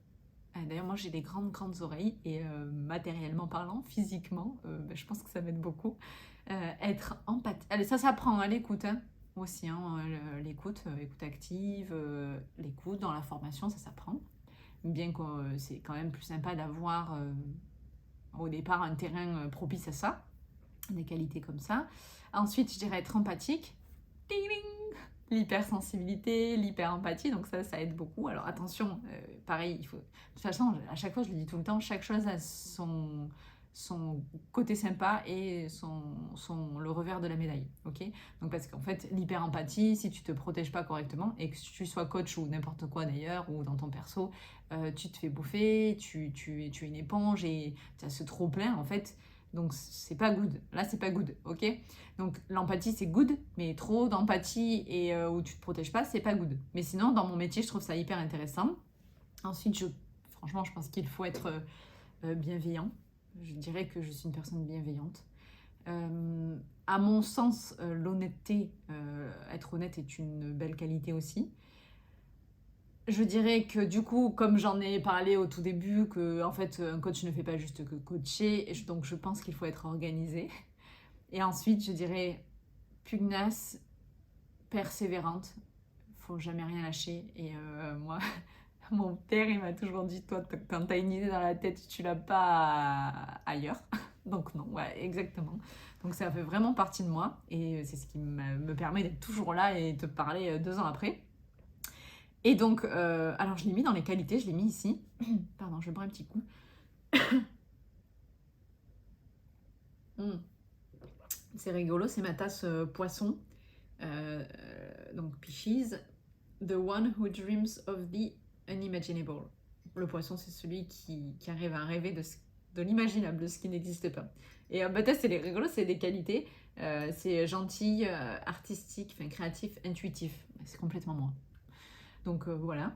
D'ailleurs, moi, j'ai des grandes oreilles et matériellement parlant, physiquement, je pense que ça m'aide beaucoup. Être empathique. Allez, ça s'apprend à l'écoute, hein, aussi. Hein, l'écoute, écoute active, l'écoute dans la formation, ça s'apprend. Bien que c'est quand même plus sympa d'avoir au départ un terrain propice à ça, des qualités comme ça. Ensuite, je dirais être empathique. Ding ding, l'hypersensibilité, l'hyper-empathie, donc ça aide beaucoup. Alors attention, pareil, il faut... De toute façon, à chaque fois, je le dis tout le temps, chaque chose a son côté sympa et le revers de la médaille, ok? Donc parce qu'en fait, l'hyper-empathie, si tu te protèges pas correctement, et que tu sois coach ou n'importe quoi d'ailleurs, ou dans ton perso, tu te fais bouffer, tu es une éponge et tu as ce trop-plein en fait, donc c'est pas good. Là, c'est pas good, ok? Donc l'empathie, c'est good, mais trop d'empathie et où tu te protèges pas, c'est pas good. Mais sinon, dans mon métier, je trouve ça hyper intéressant. Ensuite, franchement, je pense qu'il faut être bienveillant. Je dirais que je suis une personne bienveillante. À mon sens, l'honnêteté, être honnête est une belle qualité aussi. Je dirais que du coup, comme j'en ai parlé au tout début, que en fait, un coach ne fait pas juste que coacher, donc je pense qu'il faut être organisé. Et ensuite, je dirais pugnace, persévérante, faut jamais rien lâcher. Et moi, mon père, il m'a toujours dit, toi, quand t'as une idée dans la tête, tu l'as pas ailleurs. Donc non, ouais, exactement. Donc ça fait vraiment partie de moi et c'est ce qui me permet d'être toujours là et de te parler 2 ans après. Et donc, alors je l'ai mis dans les qualités, je l'ai mis ici. Pardon, je vais boire un petit coup. C'est rigolo, c'est ma tasse poisson. Donc Pisces, the one who dreams of the unimaginable. Le poisson, c'est celui qui arrive à rêver de l'imaginable, de ce qui n'existe pas. Et Bata, c'est rigolo, c'est des qualités. C'est gentil, artistique, créatif, intuitif. C'est complètement moi. Donc voilà.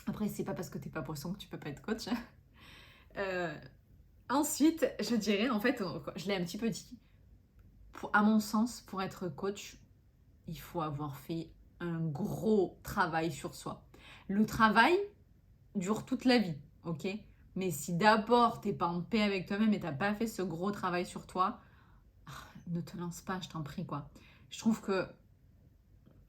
Après, c'est pas parce que t'es pas poisson que tu peux pas être coach. Ensuite, je dirais, en fait, je l'ai un petit peu dit. À mon sens, pour être coach, il faut avoir fait un gros travail sur soi. Le travail dure toute la vie, ok? Mais si d'abord t'es pas en paix avec toi-même et t'as pas fait ce gros travail sur toi, ne te lance pas, je t'en prie, quoi. Je trouve que,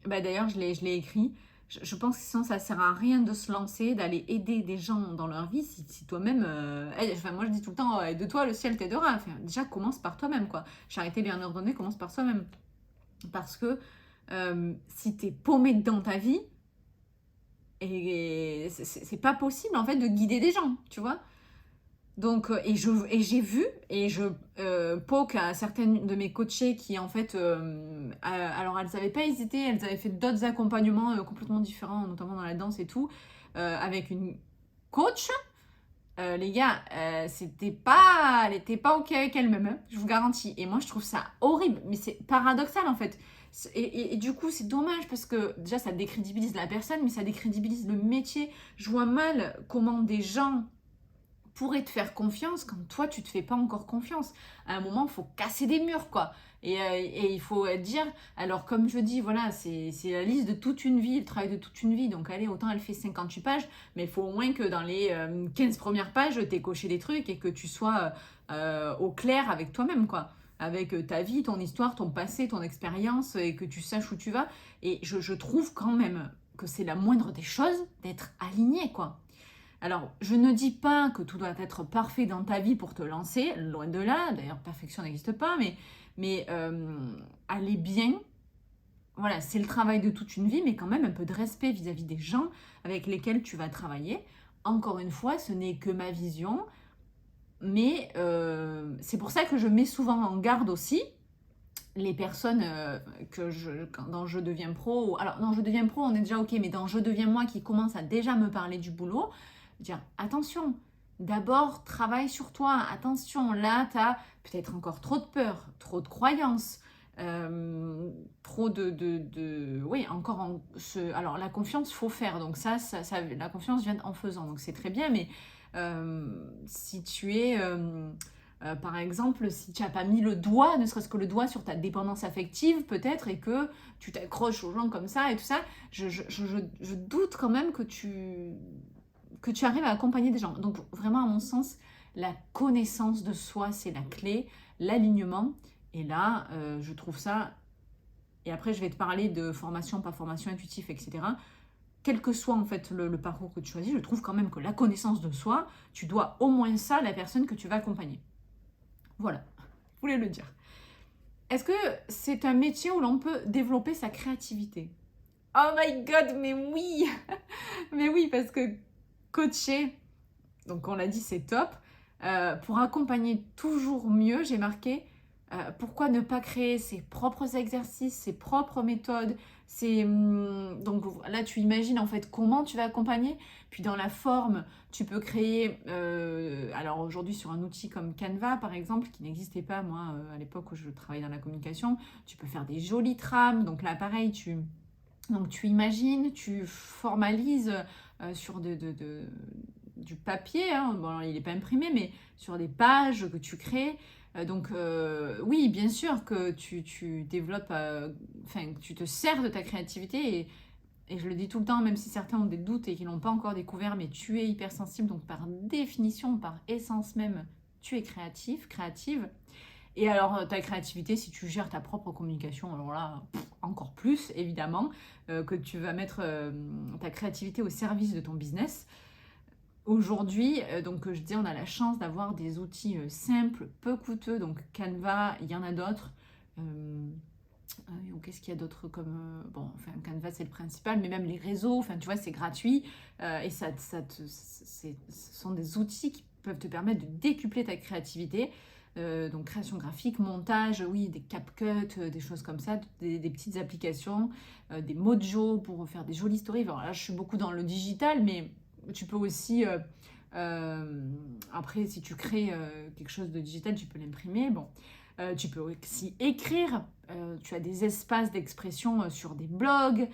d'ailleurs, je l'ai écrit. Je pense que sinon ça sert à rien de se lancer, d'aller aider des gens dans leur vie si toi-même. Moi je dis tout le temps, de toi le ciel t'aidera. Déjà commence par toi-même, quoi. Charité bien ordonnée commence par soi-même. Parce que si t'es paumé dans ta vie, et c'est pas possible en fait de guider des gens, tu vois. Donc, et j'ai vu, et je poke à certaines de mes coachées qui en fait, alors elles n'avaient pas hésité, elles avaient fait d'autres accompagnements complètement différents, notamment dans la danse et tout, avec une coach. Les gars, elle était pas ok avec elle-même, hein, je vous garantis. Et moi, je trouve ça horrible, mais c'est paradoxal en fait. Et du coup, c'est dommage parce que déjà, ça décrédibilise la personne, mais ça décrédibilise le métier. Je vois mal comment des gens pourraient te faire confiance quand toi, tu te fais pas encore confiance. À un moment, il faut casser des murs, quoi. Et il faut dire, alors comme je dis, voilà, c'est la liste de toute une vie, le travail de toute une vie. Donc allez, autant elle fait 58 pages, mais il faut au moins que dans les 15 premières pages, tu aies coché des trucs et que tu sois au clair avec toi-même, quoi. Avec ta vie, ton histoire, ton passé, ton expérience, et que tu saches où tu vas. Et je trouve quand même que c'est la moindre des choses d'être aligné, quoi. Alors, je ne dis pas que tout doit être parfait dans ta vie pour te lancer, loin de là, d'ailleurs, perfection n'existe pas, mais aller bien, voilà, c'est le travail de toute une vie, mais quand même un peu de respect vis-à-vis des gens avec lesquels tu vas travailler. Encore une fois, ce n'est que ma vision, mais c'est pour ça que je mets souvent en garde aussi les personnes dans Je deviens pro. Alors, dans Je deviens pro, on est déjà ok, mais dans Je deviens moi qui commence à déjà me parler du boulot, dire attention, d'abord travaille sur toi, attention, là tu as peut-être encore trop de peur, trop de croyances, trop oui, encore alors la confiance, faut faire, donc la confiance vient en faisant, donc c'est très bien, mais si tu es... par exemple, si tu n'as pas mis le doigt, ne serait-ce que le doigt sur ta dépendance affective peut-être, et que tu t'accroches aux gens comme ça et tout ça, je doute quand même que tu arrives à accompagner des gens. Donc vraiment, à mon sens, la connaissance de soi, c'est la clé, l'alignement. Et là, je trouve ça... Et après, je vais te parler de formation, pas formation, intuitif, etc. Quel que soit en fait le parcours que tu choisis, je trouve quand même que la connaissance de soi, tu dois au moins ça à la personne que tu vas accompagner. Voilà, je voulais le dire. Est-ce que c'est un métier où l'on peut développer sa créativité? Oh my god, mais oui. Mais oui, parce que coacher, donc on l'a dit, c'est top. Pour accompagner toujours mieux, j'ai marqué pourquoi ne pas créer ses propres exercices, ses propres méthodes. Donc là, tu imagines en fait comment tu vas accompagner. Puis dans la forme, tu peux créer, alors aujourd'hui sur un outil comme Canva par exemple, qui n'existait pas moi à l'époque où je travaillais dans la communication, tu peux faire des jolies trames. Donc là, pareil, donc tu imagines, tu formalises sur du papier, hein. Bon, il n'est pas imprimé, mais sur des pages que tu crées. Donc oui, bien sûr que tu développes, que tu te sers de ta créativité et je le dis tout le temps, même si certains ont des doutes et qu'ils n'ont pas encore découvert, mais tu es hypersensible, donc par définition, par essence même, tu es créative. Et alors, ta créativité, si tu gères ta propre communication, alors là, encore plus, évidemment, que tu vas mettre ta créativité au service de ton business. Aujourd'hui, donc je dis, on a la chance d'avoir des outils simples, peu coûteux, donc Canva, il y en a d'autres. Qu'est-ce qu'il y a d'autre comme... bon, enfin, Canva, c'est le principal, mais même les réseaux, enfin, tu vois, c'est gratuit. Et ce sont des outils qui peuvent te permettre de décupler ta créativité. Donc, création graphique, montage, oui, des CapCut, des choses comme ça, des petites applications, des Mojo pour faire des jolies stories. Alors là, je suis beaucoup dans le digital, mais tu peux aussi... après, si tu crées quelque chose de digital, tu peux l'imprimer. Bon, tu peux aussi écrire. Tu as des espaces d'expression sur des blogs,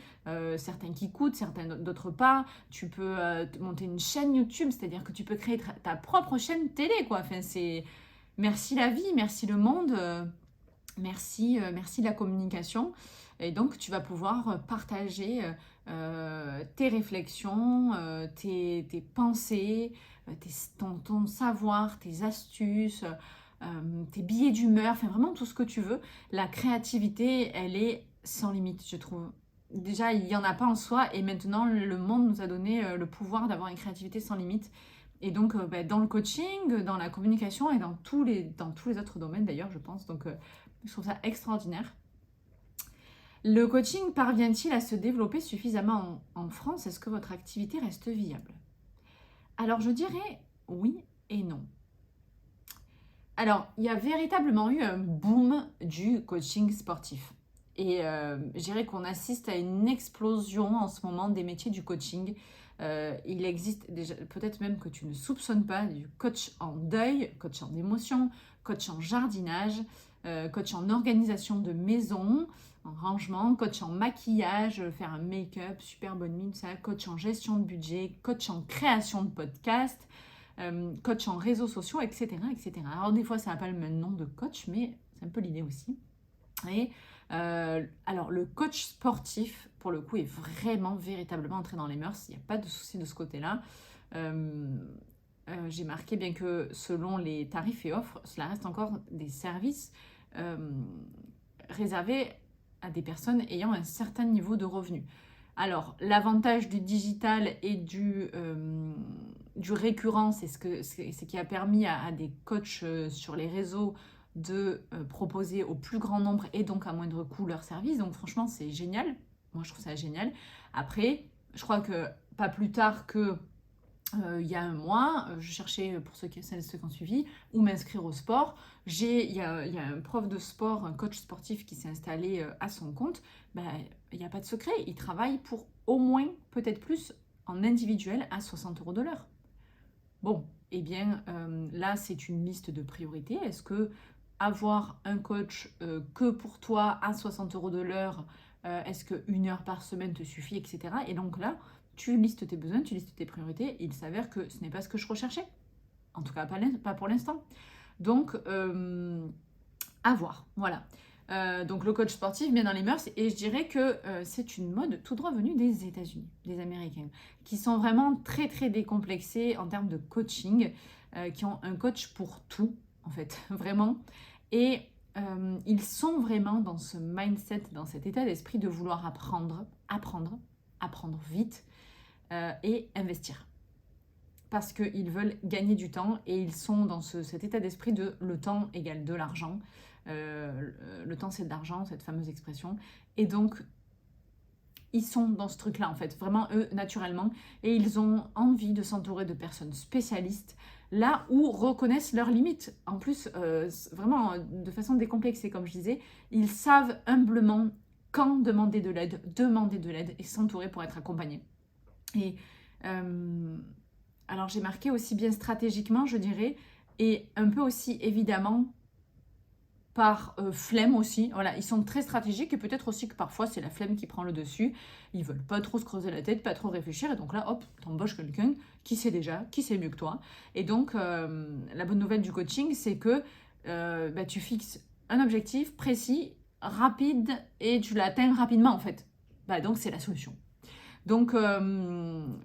certains qui coûtent, certains d'autres pas. Tu peux monter une chaîne YouTube, c'est-à-dire que tu peux créer ta propre chaîne télé, quoi. Enfin, c'est... Merci la vie, merci le monde, merci la communication. Et donc, tu vas pouvoir partager tes réflexions, tes pensées, ton savoir, tes astuces, tes billets d'humeur, enfin vraiment tout ce que tu veux. La créativité, elle est sans limite, je trouve. Déjà, il n'y en a pas en soi et maintenant, le monde nous a donné le pouvoir d'avoir une créativité sans limite. Et donc, dans le coaching, dans la communication et dans tous les autres domaines d'ailleurs, je pense. Donc, je trouve ça extraordinaire. Le coaching parvient-il à se développer suffisamment en France? Est-ce que votre activité reste viable? Alors, je dirais oui et non. Alors, il y a véritablement eu un boom du coaching sportif. Et je dirais qu'on assiste à une explosion en ce moment des métiers du coaching. Il existe déjà, peut-être même que tu ne soupçonnes pas, du coach en deuil, coach en émotion, coach en jardinage, coach en organisation de maison, en rangement, coach en maquillage, faire un make-up, super bonne mine, ça, coach en gestion de budget, coach en création de podcast, coach en réseaux sociaux, etc., etc. Alors des fois, ça n'a pas le même nom de coach, mais c'est un peu l'idée aussi. Et alors, le coach sportif, pour le coup, est vraiment, véritablement entré dans les mœurs. Il n'y a pas de souci de ce côté-là. J'ai marqué, bien que selon les tarifs et offres, cela reste encore des services réservés à des personnes ayant un certain niveau de revenus. Alors, l'avantage du digital et du récurrent, c'est ce qui a permis à des coachs sur les réseaux de proposer au plus grand nombre et donc à moindre coût leurs services. Donc franchement, c'est génial. Moi, je trouve ça génial. Après, je crois que pas plus tard que il y a un mois, je cherchais, pour ceux qui ont suivi, où m'inscrire au sport. Il y a un prof de sport, un coach sportif qui s'est installé à son compte. Ben, il n'y a pas de secret. Il travaille pour au moins, peut-être plus, en individuel à 60 € de l'heure. Bon, eh bien, là, c'est une liste de priorités. Est-ce que avoir un coach que pour toi à 60 euros de l'heure, est-ce que 1 heure par semaine te suffit, etc. Et donc là, tu listes tes besoins, tu listes tes priorités. Il s'avère que ce n'est pas ce que je recherchais. En tout cas, pas pour l'instant. Donc, à voir. Voilà. Donc le coach sportif bien dans les mœurs et je dirais que c'est une mode tout droit venue des États-Unis, des Américains, qui sont vraiment très très décomplexés en termes de coaching, qui ont un coach pour tout en fait, vraiment. Et ils sont vraiment dans ce mindset, dans cet état d'esprit de vouloir apprendre vite et investir. Parce qu'ils veulent gagner du temps et ils sont dans cet état d'esprit de le temps égale de l'argent. Le temps c'est de l'argent, cette fameuse expression. Et donc, ils sont dans ce truc-là en fait, vraiment eux naturellement. Et ils ont envie de s'entourer de personnes spécialistes là où reconnaissent leurs limites. En plus, vraiment de façon décomplexée, comme je disais, ils savent humblement quand demander de l'aide et s'entourer pour être accompagnés. Et alors j'ai marqué aussi bien stratégiquement, je dirais, et un peu aussi évidemment par flemme aussi. Voilà, ils sont très stratégiques et peut-être aussi que parfois c'est la flemme qui prend le dessus. Ils veulent pas trop se creuser la tête, pas trop réfléchir et donc là, hop, t'embauches quelqu'un qui sait déjà, qui sait mieux que toi. Et donc la bonne nouvelle du coaching, c'est que tu fixes un objectif précis, rapide et tu l'atteins rapidement en fait. Donc c'est la solution. Donc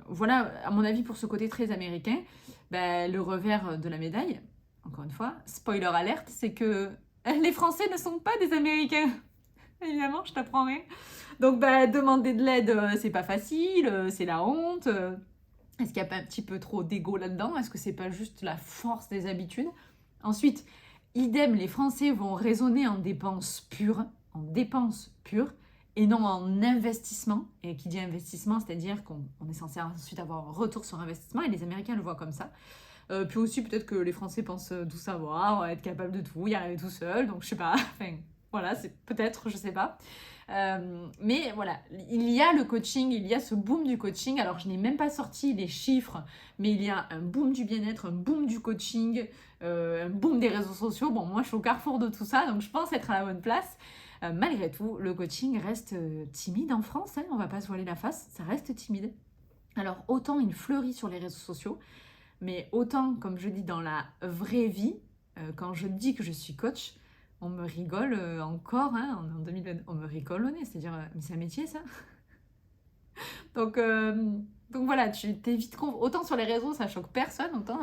voilà, à mon avis, pour ce côté très américain, le revers de la médaille, encore une fois, spoiler alerte, c'est que les Français ne sont pas des Américains. Évidemment, je t'apprends rien. Donc demander de l'aide, c'est pas facile, c'est la honte. Est-ce qu'il n'y a pas un petit peu trop d'ego là-dedans? Est-ce que c'est pas juste la force des habitudes? Ensuite, idem, les Français vont raisonner en dépenses pures, et non en investissement. Et qui dit investissement, c'est-à-dire qu'on est censé ensuite avoir un retour sur investissement, et les Américains le voient comme ça. Puis aussi, peut-être que les Français pensent tout savoir, être capable de tout, y arriver tout seul, donc je sais pas, enfin, voilà, c'est peut-être, je sais pas. Mais voilà, il y a le coaching, il y a ce boom du coaching. Alors, je n'ai même pas sorti les chiffres, mais il y a un boom du bien-être, un boom du coaching, un boom des réseaux sociaux. Bon, moi, je suis au carrefour de tout ça, donc je pense être à la bonne place. Malgré tout, le coaching reste timide en France, hein, on va pas se voiler la face, ça reste timide. Alors, autant il fleurit sur les réseaux sociaux, mais autant, comme je dis, dans la vraie vie, quand je dis que je suis coach, on me rigole encore, hein, en 2020, on me rigole au nez, c'est-à-dire, mais c'est un métier ça? donc, donc voilà, tu t'évites, autant sur les réseaux ça choque personne, autant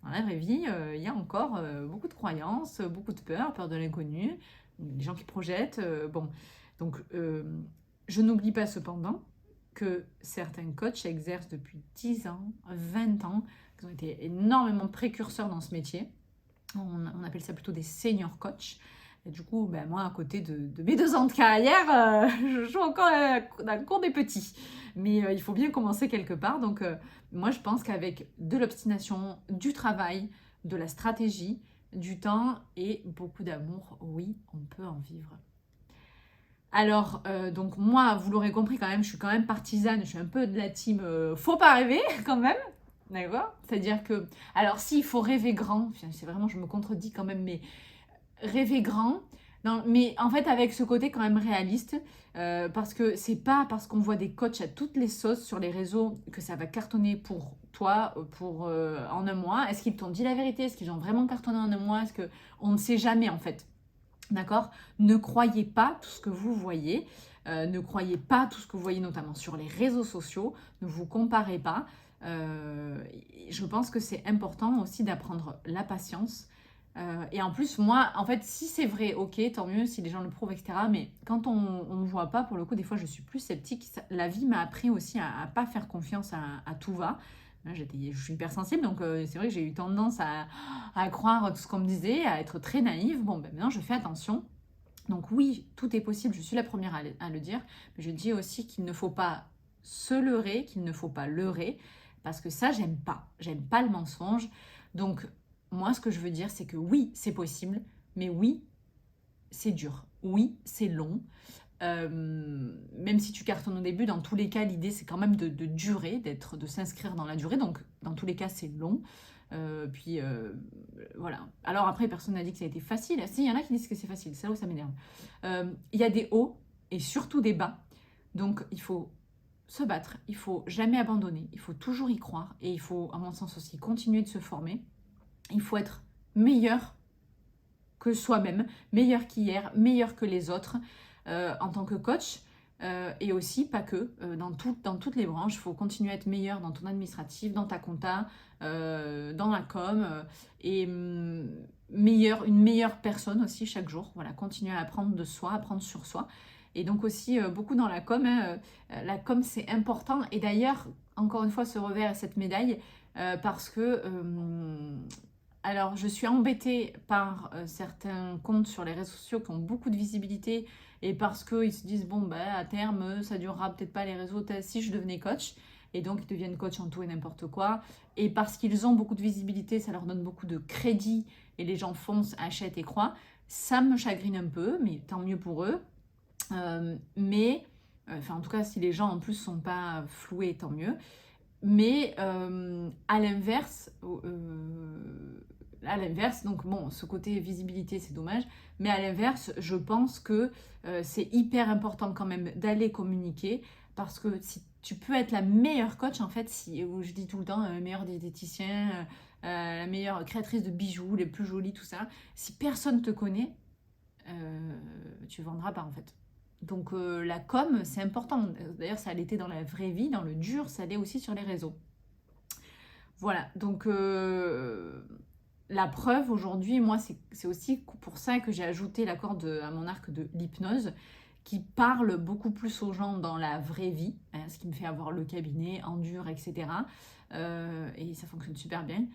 dans la vraie vie, il y a encore beaucoup de croyances, beaucoup de peur de l'inconnu, des gens qui projettent, bon. Donc, je n'oublie pas cependant que certains coachs exercent depuis 10 ans, 20 ans, qui ont été énormément précurseurs dans ce métier. On appelle ça plutôt des senior coachs. Et du coup, moi, à côté de mes 2 ans de carrière, je joue encore dans le cours des petits. Mais il faut bien commencer quelque part. Donc, moi, je pense qu'avec de l'obstination, du travail, de la stratégie, du temps et beaucoup d'amour, oui, on peut en vivre. Alors, donc moi, vous l'aurez compris quand même, je suis quand même partisane, je suis un peu de la team faut pas rêver quand même, d'accord? C'est-à-dire que, alors si, il faut rêver grand, c'est vraiment, je me contredis quand même, mais rêver grand, non, mais en fait avec ce côté quand même réaliste, parce que c'est pas parce qu'on voit des coachs à toutes les sauces sur les réseaux que ça va cartonner pour toi, en un mois. Est-ce qu'ils t'ont dit la vérité? Est-ce qu'ils ont vraiment cartonné en un mois? Est-ce que on ne sait jamais en fait. D'accord? Ne croyez pas tout ce que vous voyez. Ne croyez pas tout ce que vous voyez, notamment sur les réseaux sociaux. Ne vous comparez pas. Je pense que c'est important aussi d'apprendre la patience. Et en plus, moi, en fait, si c'est vrai, ok, tant mieux, si les gens le prouvent, etc. Mais quand on ne voit pas, pour le coup, des fois, je suis plus sceptique. La vie m'a appris aussi à ne pas faire confiance à tout va. Là, je suis hypersensible, donc c'est vrai que j'ai eu tendance à croire tout ce qu'on me disait, à être très naïve. Bon, maintenant, je fais attention. Donc oui, tout est possible, je suis la première à le dire. Mais je dis aussi qu'il ne faut pas se leurrer, qu'il ne faut pas leurrer, parce que ça, j'aime pas. J'aime pas le mensonge. Donc, moi, ce que je veux dire, c'est que oui, c'est possible, mais oui, c'est dur. Oui, c'est long. Même si tu cartonnes au début, dans tous les cas, l'idée c'est quand même de durer, de s'inscrire dans la durée. Donc dans tous les cas, c'est long. Voilà. Alors après, personne n'a dit que ça a été facile. Si, il y en a qui disent que c'est facile, c'est là où ça m'énerve. Il y a des hauts et surtout des bas. Donc il faut se battre, il faut jamais abandonner, il faut toujours y croire et il faut, à mon sens aussi, continuer de se former. Il faut être meilleur que soi-même, meilleur qu'hier, meilleur que les autres en tant que coach. Et aussi, pas que, dans toutes les branches, il faut continuer à être meilleur dans ton administratif, dans ta compta, dans la com, et une meilleure personne aussi chaque jour. Voilà, continuer à apprendre de soi, apprendre sur soi. Et donc aussi, beaucoup dans la com, hein, la com c'est important. Et d'ailleurs, encore une fois, ce revers et cette médaille, parce que... alors, je suis embêtée par certains comptes sur les réseaux sociaux qui ont beaucoup de visibilité et parce qu'ils se disent, bon, bah, à terme, ça durera peut-être pas les réseaux si je devenais coach. Et donc, ils deviennent coach en tout et n'importe quoi. Et parce qu'ils ont beaucoup de visibilité, ça leur donne beaucoup de crédit et les gens foncent, achètent et croient. Ça me chagrine un peu, mais tant mieux pour eux. En tout cas, si les gens en plus sont pas floués, tant mieux. Mais à l'inverse, donc bon, ce côté visibilité, c'est dommage. Mais à l'inverse, je pense que c'est hyper important quand même d'aller communiquer parce que si tu peux être la meilleure coach, en fait, je dis tout le temps, le meilleur diététicien, la meilleure créatrice de bijoux, les plus jolis, tout ça, si personne te connaît, tu vendras pas en fait. Donc la com, c'est important. D'ailleurs, ça l'était dans la vraie vie, dans le dur, ça l'est aussi sur les réseaux. Voilà, donc la preuve aujourd'hui, moi, c'est aussi pour ça que j'ai ajouté la corde à mon arc de l'hypnose, qui parle beaucoup plus aux gens dans la vraie vie, hein, ce qui me fait avoir le cabinet en dur, etc. Et ça fonctionne super bien.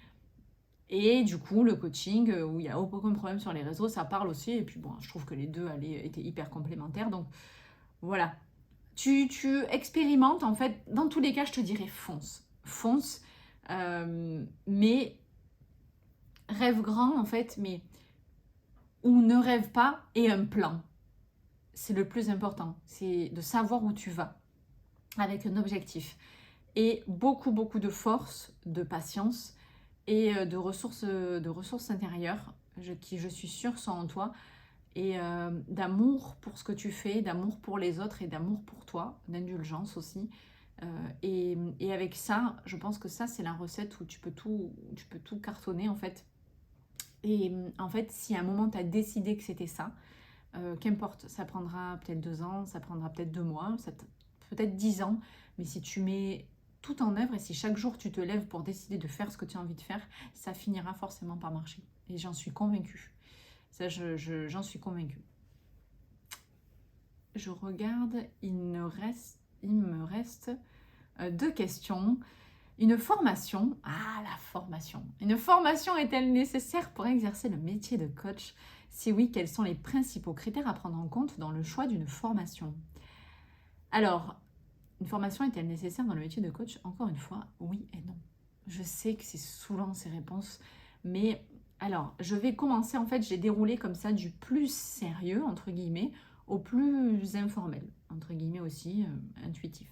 Et du coup, le coaching, où il n'y a aucun problème sur les réseaux, ça parle aussi. Et puis bon, je trouve que les deux étaient hyper complémentaires. Donc voilà. Tu expérimentes, en fait, dans tous les cas, je te dirais fonce. Fonce. Mais rêve grand, en fait, mais ou ne rêve pas et un plan. C'est le plus important. C'est de savoir où tu vas avec un objectif. Et beaucoup, beaucoup de force, de patience et de ressources intérieures qui, je suis sûre, sont en toi. Et d'amour pour ce que tu fais, d'amour pour les autres et d'amour pour toi, d'indulgence aussi. Et avec ça, je pense que ça, c'est la recette où tu peux tout cartonner en fait. Et en fait, si à un moment, tu as décidé que c'était ça, qu'importe, ça prendra peut-être 2 ans, ça prendra peut-être 2 mois, peut-être 10 ans, mais si tu mets tout en œuvre et si chaque jour tu te lèves pour décider de faire ce que tu as envie de faire, ça finira forcément par marcher. Et j'en suis convaincue. Ça, j'en suis convaincue. Je regarde, il me reste 2 questions. Une formation, la formation. Une formation est-elle nécessaire pour exercer le métier de coach? Si oui, quels sont les principaux critères à prendre en compte dans le choix d'une formation? Alors, une formation est-elle nécessaire dans le métier de coach? Encore une fois, oui et non. Je sais que c'est souvent ces réponses, mais alors, je vais commencer, en fait, j'ai déroulé comme ça du plus sérieux, entre guillemets, au plus informel, entre guillemets aussi, intuitif.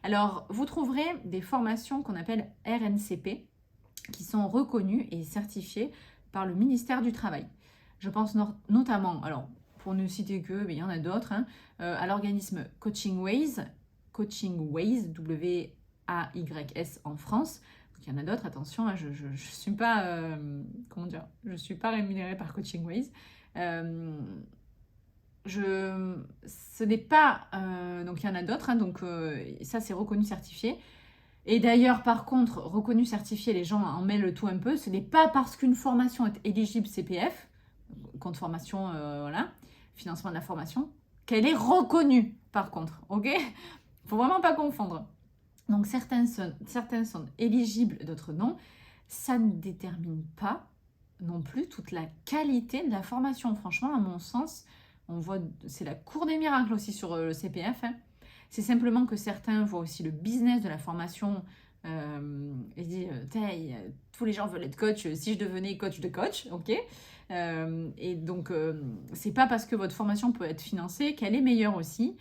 Alors, vous trouverez des formations qu'on appelle RNCP, qui sont reconnues et certifiées par le ministère du Travail. Je pense notamment, alors pour ne citer que, mais il y en a d'autres, hein, à l'organisme Coaching Ways, W-A-Y-S en France. Donc, il y en a d'autres, attention, hein, je ne suis pas, je suis pas rémunérée par Coaching Ways. Ce n'est pas... donc il y en a d'autres, hein, donc ça c'est reconnu, certifié. Et d'ailleurs, par contre, reconnu, certifié, les gens en mêlent tout un peu. Ce n'est pas parce qu'une formation est éligible CPF, compte formation, voilà, financement de la formation, qu'elle est reconnue, par contre, ok? Faut vraiment pas confondre. Donc certains sont éligibles, d'autres non. Ça ne détermine pas non plus toute la qualité de la formation. Franchement, à mon sens, on voit, c'est la cour des miracles aussi sur le CPF. Hein. C'est simplement que certains voient aussi le business de la formation Il dit, tous les gens veulent être coach, si je devenais coach de coach, ok. Et donc, c'est pas parce que votre formation peut être financée qu'elle est meilleure aussi.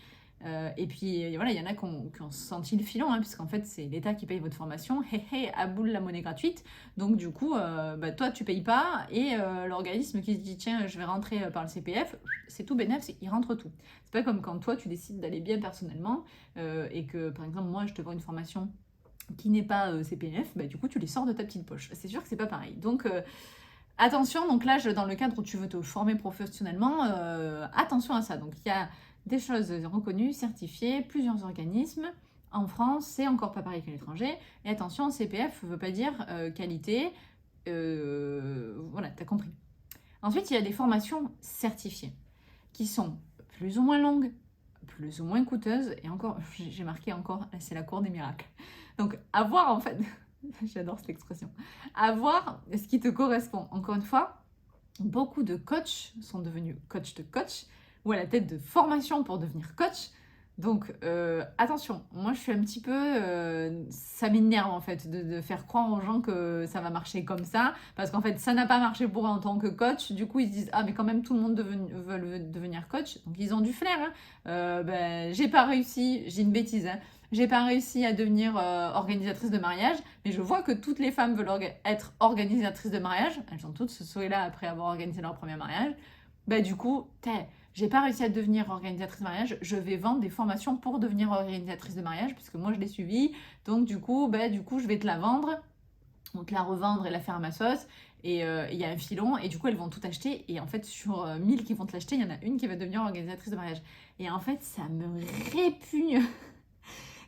Et puis voilà, il y en a qui ont senti le filon, hein, puisqu'en fait c'est l'État qui paye votre formation, à boule la monnaie gratuite. Donc du coup, toi tu payes pas, et l'organisme qui se dit tiens je vais rentrer par le CPF, c'est tout bénef, il rentre tout. C'est pas comme quand toi tu décides d'aller bien personnellement, et que par exemple moi je te vends une formation qui n'est pas CPF, du coup tu les sors de ta petite poche. C'est sûr que c'est pas pareil. Donc attention, donc là dans le cadre où tu veux te former professionnellement, attention à ça. Donc il y a des choses reconnues, certifiées, plusieurs organismes. En France, c'est encore pas pareil qu'à l'étranger. Et attention, CPF ne veut pas dire qualité. Voilà, t'as compris. Ensuite, il y a des formations certifiées qui sont plus ou moins longues, plus ou moins coûteuses. Et encore, j'ai marqué encore, c'est la cour des miracles. Donc, à voir en fait, j'adore cette expression, à voir ce qui te correspond. Encore une fois, beaucoup de coachs sont devenus coach de coach ou à la tête de formation pour devenir coach. Donc attention, moi je suis un petit peu, ça m'énerve en fait de faire croire aux gens que ça va marcher comme ça, parce qu'en fait ça n'a pas marché pour eux en tant que coach. Du coup ils se disent ah mais quand même tout le monde veut devenir coach, donc ils ont du flair, hein. J'ai pas réussi, j'ai une bêtise, hein. J'ai pas réussi à devenir organisatrice de mariage, mais je vois que toutes les femmes veulent être organisatrices de mariage. Elles sont toutes ce souhait-là après avoir organisé leur premier mariage. Du coup, j'ai pas réussi à devenir organisatrice de mariage, je vais vendre des formations pour devenir organisatrice de mariage, puisque moi je l'ai suivie. Donc du coup, je vais te la vendre, donc la revendre et la faire à ma sauce. Et il y a un filon, et du coup elles vont tout acheter. Et en fait, sur 1000 qui vont te l'acheter, il y en a une qui va devenir organisatrice de mariage. Et en fait, ça me répugne.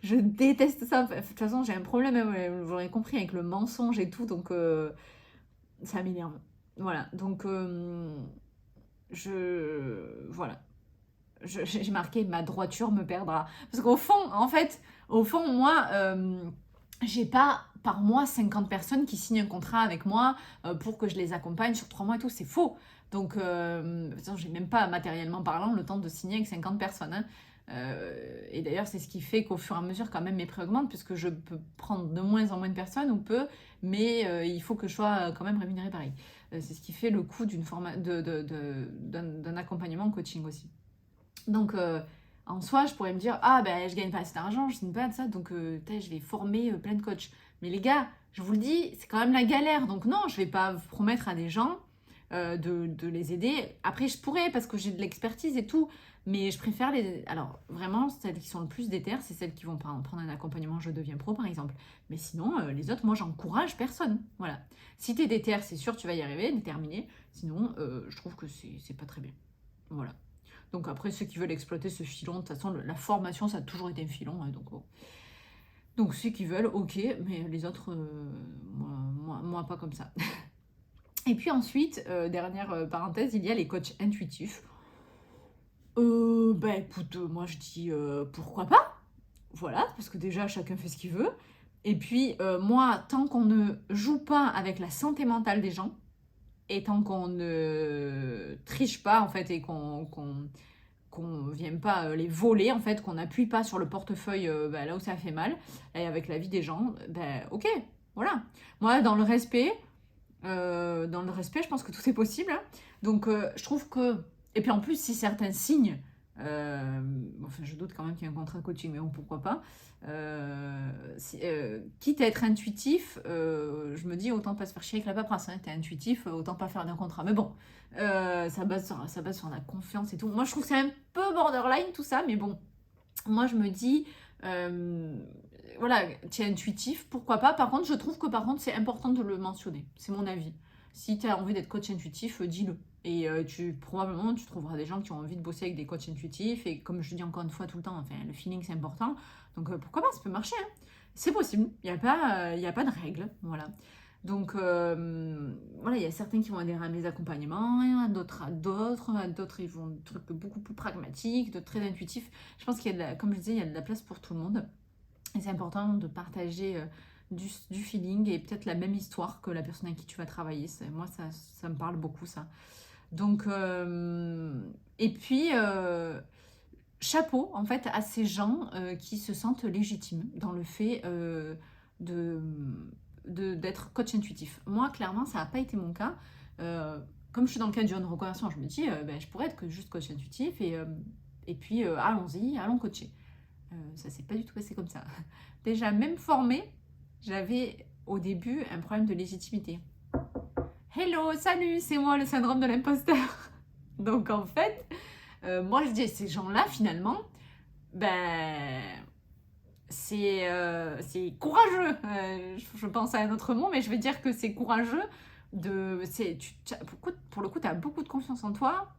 Je déteste ça. De toute façon, j'ai un problème, vous l'aurez compris, avec le mensonge et tout, donc ça m'énerve. Voilà, donc voilà. J'ai marqué ma droiture me perdra. Parce qu'au fond, moi, j'ai pas par mois 50 personnes qui signent un contrat avec moi pour que je les accompagne sur 3 mois et tout. C'est faux. Donc, j'ai même pas matériellement parlant le temps de signer avec 50 personnes, hein. Et d'ailleurs, c'est ce qui fait qu'au fur et à mesure, quand même, mes prix augmentent, puisque je peux prendre de moins en moins de personnes, ou peu, mais il faut que je sois quand même rémunérée pareil. C'est ce qui fait le coût d'un accompagnement coaching aussi. Donc, en soi, je pourrais me dire, ah ben je gagne pas assez d'argent, je signe pas de ça, donc je vais former plein de coachs. Mais les gars, je vous le dis, c'est quand même la galère. Donc non, je vais pas promettre à des gens de les aider. Après, je pourrais parce que j'ai de l'expertise et tout, mais je préfère les... Alors, vraiment, celles qui sont le plus déter, c'est celles qui vont prendre un accompagnement Je deviens pro, par exemple. Mais sinon, les autres, moi, j'encourage personne. Voilà. Si t'es déter, c'est sûr, tu vas y arriver, déterminé. Sinon, je trouve que c'est pas très bien. Voilà. Donc après, ceux qui veulent exploiter ce filon, de toute façon, la formation, ça a toujours été un filon, hein, donc bon. Donc ceux qui veulent, ok, mais les autres, moi, pas comme ça. Et puis ensuite, dernière parenthèse, il y a les coachs intuitifs. Écoute, moi je dis pourquoi pas. Voilà, parce que déjà chacun fait ce qu'il veut. Et puis moi, tant qu'on ne joue pas avec la santé mentale des gens, et tant qu'on ne triche pas en fait, et qu'on vient pas les voler en fait, qu'on n'appuie pas sur le portefeuille là où ça fait mal, et avec la vie des gens, ok, voilà. Moi, dans le respect, je pense que tout est possible, hein. Donc, je trouve que... Et puis en plus, si certains signent, enfin, je doute quand même qu'il y ait un contrat de coaching, mais bon, pourquoi pas. Quitte à être intuitif, je me dis autant pas se faire chier avec la paperasse, hein. T'es intuitif, autant pas faire d'un contrat. Mais bon, ça base sur la confiance et tout. Moi, je trouve que c'est un peu borderline tout ça, mais bon, moi, je me dis... voilà, tu es intuitif, pourquoi pas. Par contre, je trouve que c'est important de le mentionner. C'est mon avis. Si tu as envie d'être coach intuitif, dis-le. Et probablement, tu trouveras des gens qui ont envie de bosser avec des coachs intuitifs. Et comme je dis encore une fois tout le temps, enfin, le feeling, c'est important. Donc, pourquoi pas, ça peut marcher, hein. C'est possible. Il n'y a pas de règle. Voilà. Donc, voilà, il y a certains qui vont adhérer à mes accompagnements, d'autres, ils vont des trucs beaucoup plus pragmatiques, d'autres très intuitifs. Je pense qu'il y a, comme je disais, il y a de la place pour tout le monde. Et c'est important de partager du feeling et peut-être la même histoire que la personne avec qui tu vas travailler. Moi, ça me parle beaucoup, ça. Donc, et puis, chapeau, en fait, à ces gens qui se sentent légitimes dans le fait d'être coach intuitif. Moi, clairement, ça n'a pas été mon cas. Comme je suis dans le cadre d'une reconversion, je me dis, je pourrais être juste coach intuitif et puis allons-y, allons coacher. Ça s'est pas du tout passé comme ça. Déjà, même formée, j'avais au début un problème de légitimité. Hello, salut, c'est moi le syndrome de l'imposteur. Donc en fait, moi je dis ces gens-là finalement, c'est courageux. Je pense à un autre mot, mais je vais dire que c'est courageux. Pour le coup, tu as beaucoup de confiance en toi.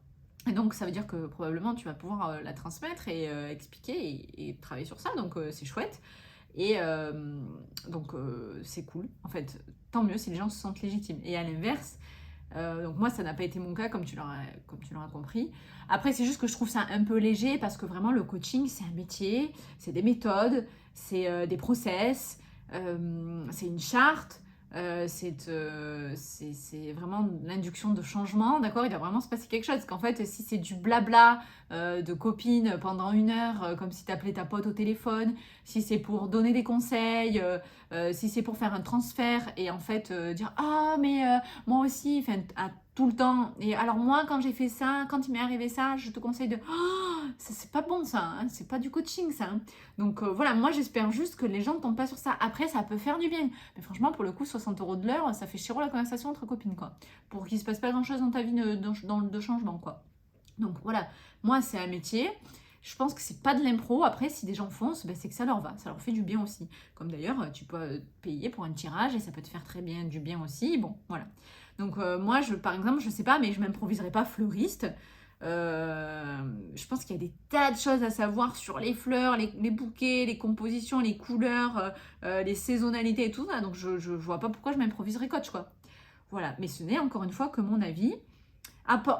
Et donc, ça veut dire que probablement tu vas pouvoir la transmettre et expliquer et travailler sur ça. Donc, c'est chouette. Et donc, c'est cool. En fait, tant mieux si les gens se sentent légitimes. Et à l'inverse, donc moi, ça n'a pas été mon cas, comme tu l'auras compris. Après, c'est juste que je trouve ça un peu léger parce que vraiment, le coaching, c'est un métier, c'est des méthodes, c'est des process, c'est une charte, c'est vraiment l'induction de changement, d'accord? Il doit vraiment se passer quelque chose. Parce qu'en fait, si c'est du blabla de copine pendant 1 heure, comme si tu appelais ta pote au téléphone, si c'est pour donner des conseils, si c'est pour faire un transfert et en fait dire ah mais moi aussi, enfin, à tout le temps. Et alors moi, quand j'ai fait ça, quand il m'est arrivé ça, je te conseille de... Oh, ça, c'est pas bon ça, hein, c'est pas du coaching ça. Hein. Donc voilà, moi j'espère juste que les gens ne tombent pas sur ça. Après, ça peut faire du bien. Mais franchement, pour le coup, 60 € de l'heure, ça fait chéro la conversation entre copines quoi. Pour qu'il se passe pas grand chose dans ta vie de changement quoi. Donc voilà, moi c'est un métier. Je pense que c'est pas de l'impro. Après, si des gens foncent, c'est que ça leur va, ça leur fait du bien aussi. Comme d'ailleurs, tu peux payer pour un tirage et ça peut te faire très bien du bien aussi. Bon, voilà. Donc moi, par exemple, je sais pas, mais je m'improviserai pas fleuriste. Je pense qu'il y a des tas de choses à savoir sur les fleurs, les bouquets, les compositions, les couleurs, les saisonnalités et tout ça. Donc je vois pas pourquoi je m'improviserais coach, quoi. Voilà, mais ce n'est encore une fois que mon avis.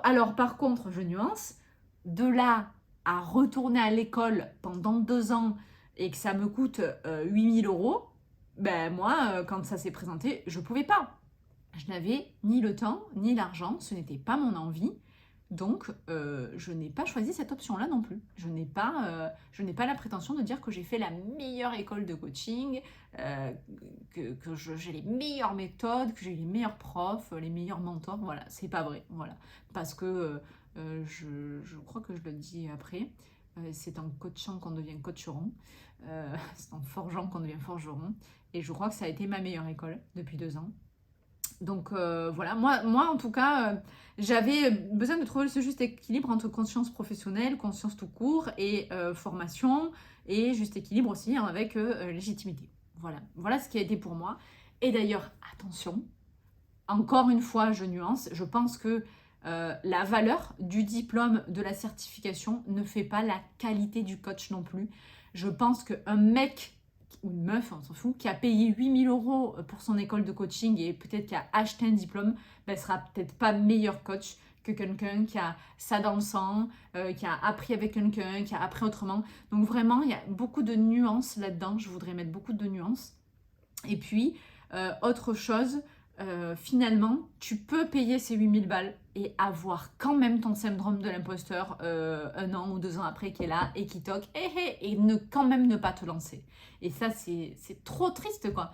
Alors par contre, je nuance, de là à retourner à l'école pendant 2 ans et que ça me coûte 8 000 €, moi, quand ça s'est présenté, je pouvais pas. Je n'avais ni le temps, ni l'argent, ce n'était pas mon envie. Donc, je n'ai pas choisi cette option-là non plus. Je n'ai pas la prétention de dire que j'ai fait la meilleure école de coaching, que j'ai les meilleures méthodes, que j'ai les meilleurs profs, les meilleurs mentors. Voilà, c'est pas vrai. Voilà. Parce que je crois que je le dis après, c'est en coachant qu'on devient coacheron, c'est en forgeant qu'on devient forgeron. Et je crois que ça a été ma meilleure école depuis 2 ans. Donc voilà, moi en tout cas, j'avais besoin de trouver ce juste équilibre entre conscience professionnelle, conscience tout court et formation, et juste équilibre aussi hein, avec légitimité. Voilà ce qui a été pour moi. Et d'ailleurs, attention, encore une fois, je nuance, je pense que la valeur du diplôme, de la certification ne fait pas la qualité du coach non plus. Je pense qu'un mec ou une meuf, on s'en fout, qui a payé 8 000 € pour son école de coaching et peut-être qui a acheté un diplôme, sera peut-être pas meilleur coach que quelqu'un qui a ça dans le sang, qui a appris avec quelqu'un, qui a appris autrement. Donc vraiment, il y a beaucoup de nuances là-dedans. Je voudrais mettre beaucoup de nuances. Et puis, autre chose, finalement, tu peux payer ces 8 000 balles et avoir quand même ton syndrome de l'imposteur 1 an ou 2 ans après qui est là et qui toque et quand même ne pas te lancer. Et ça, c'est trop triste, quoi.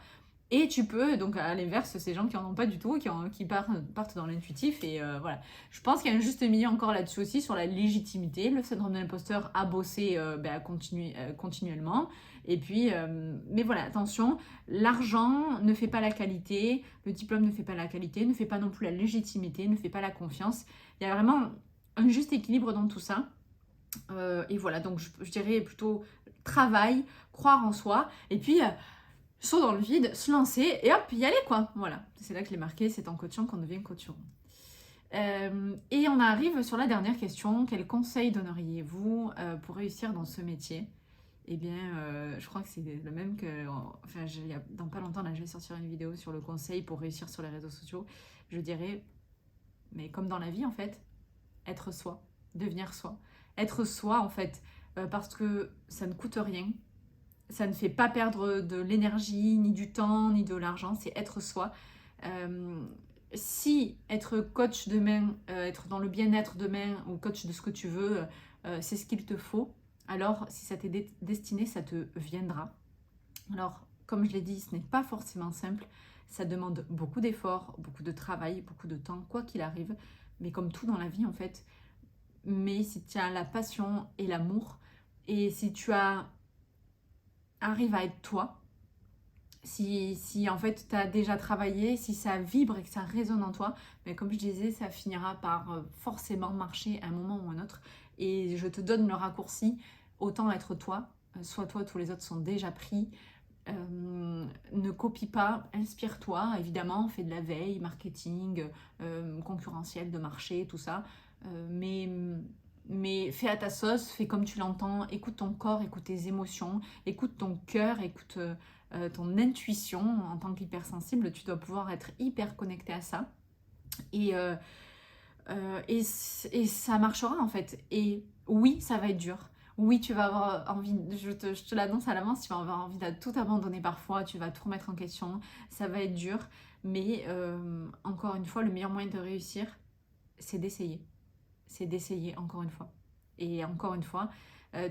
Et tu peux, donc à l'inverse, ces gens qui en ont pas du tout, qui partent dans l'intuitif. Et voilà. Je pense qu'il y a un juste milieu encore là-dessus aussi, sur la légitimité. Le syndrome de l'imposteur à bosser continuellement. Et puis, mais voilà, attention, l'argent ne fait pas la qualité, le diplôme ne fait pas la qualité, ne fait pas non plus la légitimité, ne fait pas la confiance. Il y a vraiment un juste équilibre dans tout ça. Et voilà, donc je dirais plutôt travail, croire en soi, et puis saut dans le vide, se lancer, et hop, y aller quoi. Voilà, c'est là que je l'ai marqué, c'est en coachant qu'on devient coachon. Et on arrive sur la dernière question. Quel conseil donneriez-vous pour réussir dans ce métier? Eh bien, je crois que c'est le même que... Enfin, dans pas longtemps, là, je vais sortir une vidéo sur le conseil pour réussir sur les réseaux sociaux. Je dirais, mais comme dans la vie, en fait, être soi, devenir soi. Être soi, en fait, parce que ça ne coûte rien. Ça ne fait pas perdre de l'énergie, ni du temps, ni de l'argent. C'est être soi. Si être coach demain, être dans le bien-être demain, ou coach de ce que tu veux, c'est ce qu'il te faut, alors si ça t'est destiné, ça te viendra. Alors comme je l'ai dit, ce n'est pas forcément simple. Ça demande beaucoup d'efforts, beaucoup de travail, beaucoup de temps, quoi qu'il arrive. Mais comme tout dans la vie, en fait. Mais si tu as la passion et l'amour, et si arrives à être toi, si en fait tu as déjà travaillé, si ça vibre et que ça résonne en toi, mais comme je disais, ça finira par forcément marcher à un moment ou un autre. Et je te donne le raccourci, autant être toi, sois toi, tous les autres sont déjà pris. Ne copie pas, inspire-toi, évidemment, fais de la veille, marketing, concurrentiel de marché, tout ça. Mais fais à ta sauce, fais comme tu l'entends, écoute ton corps, écoute tes émotions, écoute ton cœur, écoute ton intuition. En tant qu'hypersensible, tu dois pouvoir être hyper connecté à ça. Et, et ça marchera en fait. Et oui, ça va être dur. Oui, tu vas avoir envie, je te l'annonce à l'avance, tu vas avoir envie de tout abandonner parfois, tu vas tout remettre en question, ça va être dur. Mais encore une fois, le meilleur moyen de réussir, c'est d'essayer. C'est d'essayer encore une fois. Et encore une fois,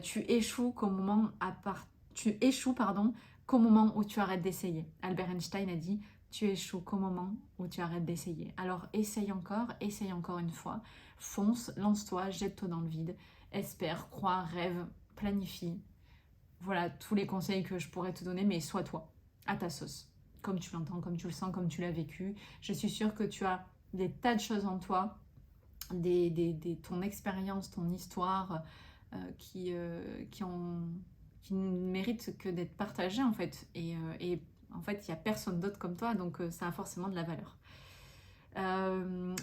tu échoues tu échoues qu'au moment où tu arrêtes d'essayer. Albert Einstein a dit tu échoues qu'au moment où tu arrêtes d'essayer. Alors essaye encore une fois, fonce, lance-toi, jette-toi dans le vide, espère, crois, rêve, planifie. Voilà tous les conseils que je pourrais te donner, mais sois toi, à ta sauce, comme tu l'entends, comme tu le sens, comme tu l'as vécu. Je suis sûre que tu as des tas de choses en toi, ton expérience, ton histoire qui ne méritent que d'être partagées en fait. Et en fait, il n'y a personne d'autre comme toi, donc ça a forcément de la valeur.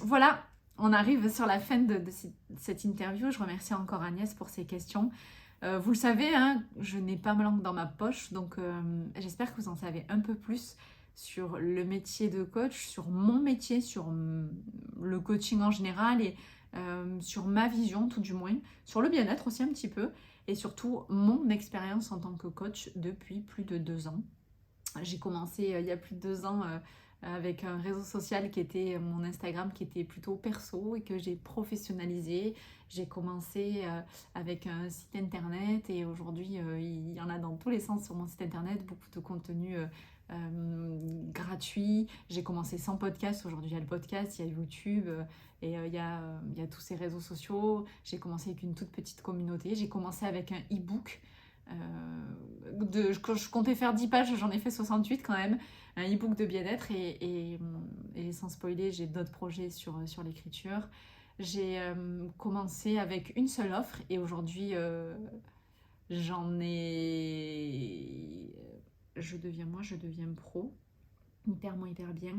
Voilà, on arrive sur la fin de cette interview. Je remercie encore Agnès pour ses questions. Vous le savez, hein, je n'ai pas ma langue dans ma poche, donc j'espère que vous en savez un peu plus sur le métier de coach, sur mon métier, sur le coaching en général et sur ma vision tout du moins, sur le bien-être aussi un petit peu et surtout mon expérience en tant que coach depuis plus de 2 ans. J'ai commencé il y a plus de 2 ans avec un réseau social qui était mon Instagram, qui était plutôt perso et que j'ai professionnalisé. J'ai commencé avec un site internet et aujourd'hui il y en a dans tous les sens sur mon site internet, beaucoup de contenu gratuit. J'ai commencé sans podcast, aujourd'hui il y a le podcast, il y a YouTube et il y a tous ces réseaux sociaux. J'ai commencé avec une toute petite communauté, j'ai commencé avec un e-book. Je comptais faire 10 pages, j'en ai fait 68 quand même, un e-book de bien-être et sans spoiler, j'ai d'autres projets sur l'écriture. J'ai commencé avec une seule offre et aujourd'hui j'en ai... Je deviens pro, hyper bien,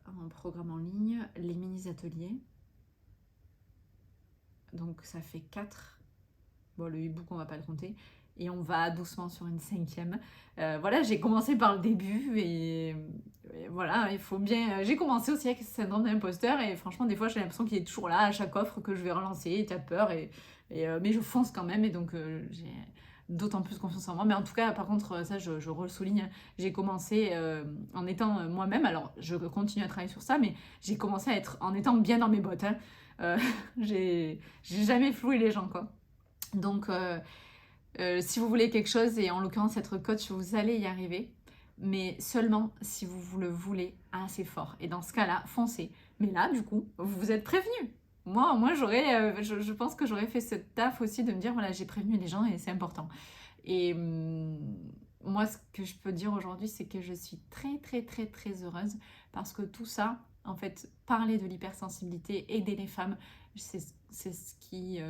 en programme en ligne, les mini-ateliers. Donc ça fait 4. Bon, le e-book, on va pas le compter. Et on va doucement sur une 5e. Voilà, j'ai commencé par le début et voilà, il faut bien... J'ai commencé aussi avec ce syndrome d'imposteur et franchement, des fois, j'ai l'impression qu'il est toujours là à chaque offre que je vais relancer et t'as peur mais je fonce quand même et donc j'ai d'autant plus confiance en moi. Mais en tout cas, par contre, ça, je re-souligne, j'ai commencé en étant moi-même. Alors, je continue à travailler sur ça, mais j'ai commencé à être en étant bien dans mes bottes. Hein. J'ai jamais floué les gens, quoi. Donc, si vous voulez quelque chose, et en l'occurrence être coach, vous allez y arriver, mais seulement si vous le voulez assez fort. Et dans ce cas-là, foncez. Mais là, du coup, vous êtes prévenus. Moi je pense que j'aurais fait cette taf aussi de me dire, voilà, j'ai prévenu les gens et c'est important. Et moi, ce que je peux dire aujourd'hui, c'est que je suis très, très, très, très heureuse parce que tout ça, en fait, parler de l'hypersensibilité, aider les femmes, c'est ce qui,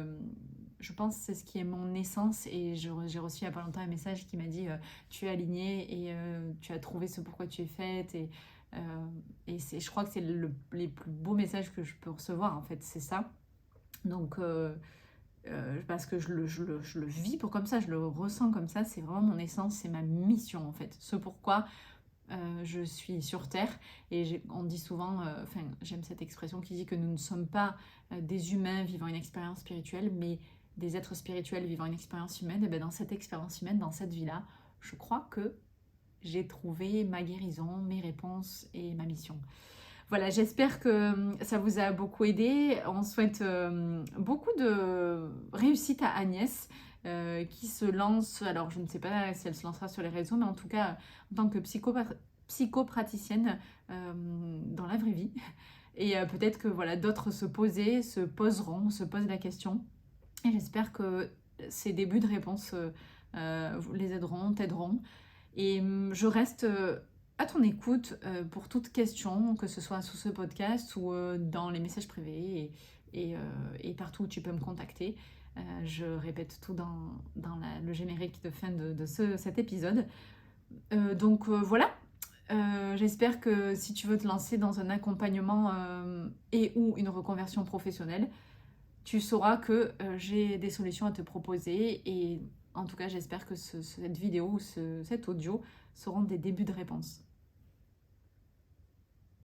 je pense, c'est ce qui est mon essence. Et j'ai reçu il n'y a pas longtemps un message qui m'a dit tu es alignée et tu as trouvé ce pourquoi tu es faite. Et je crois que c'est les plus beaux messages que je peux recevoir, en fait, c'est ça. Donc, parce que je le vis pour comme ça, je le ressens comme ça, c'est vraiment mon essence, c'est ma mission, en fait. Ce pourquoi je suis sur Terre. Et on dit souvent, j'aime cette expression qui dit que nous ne sommes pas des humains vivant une expérience spirituelle, mais des êtres spirituels vivant une expérience humaine. Et bien dans cette expérience humaine, dans cette vie-là, je crois que j'ai trouvé ma guérison, mes réponses et ma mission. Voilà, j'espère que ça vous a beaucoup aidé. On souhaite beaucoup de réussite à Agnès qui se lance, alors je ne sais pas si elle se lancera sur les réseaux, mais en tout cas en tant que psychopraticienne dans la vraie vie. Et peut-être que voilà, d'autres se posent la question. Et j'espère que ces débuts de réponse les aideront, t'aideront. Et je reste à ton écoute pour toute question, que ce soit sous ce podcast ou dans les messages privés et partout où tu peux me contacter. Je répète tout dans le générique de fin de cet épisode. Donc voilà. J'espère que si tu veux te lancer dans un accompagnement et ou une reconversion professionnelle, tu sauras que j'ai des solutions à te proposer et en tout cas j'espère que cette vidéo ou cet audio seront des débuts de réponse.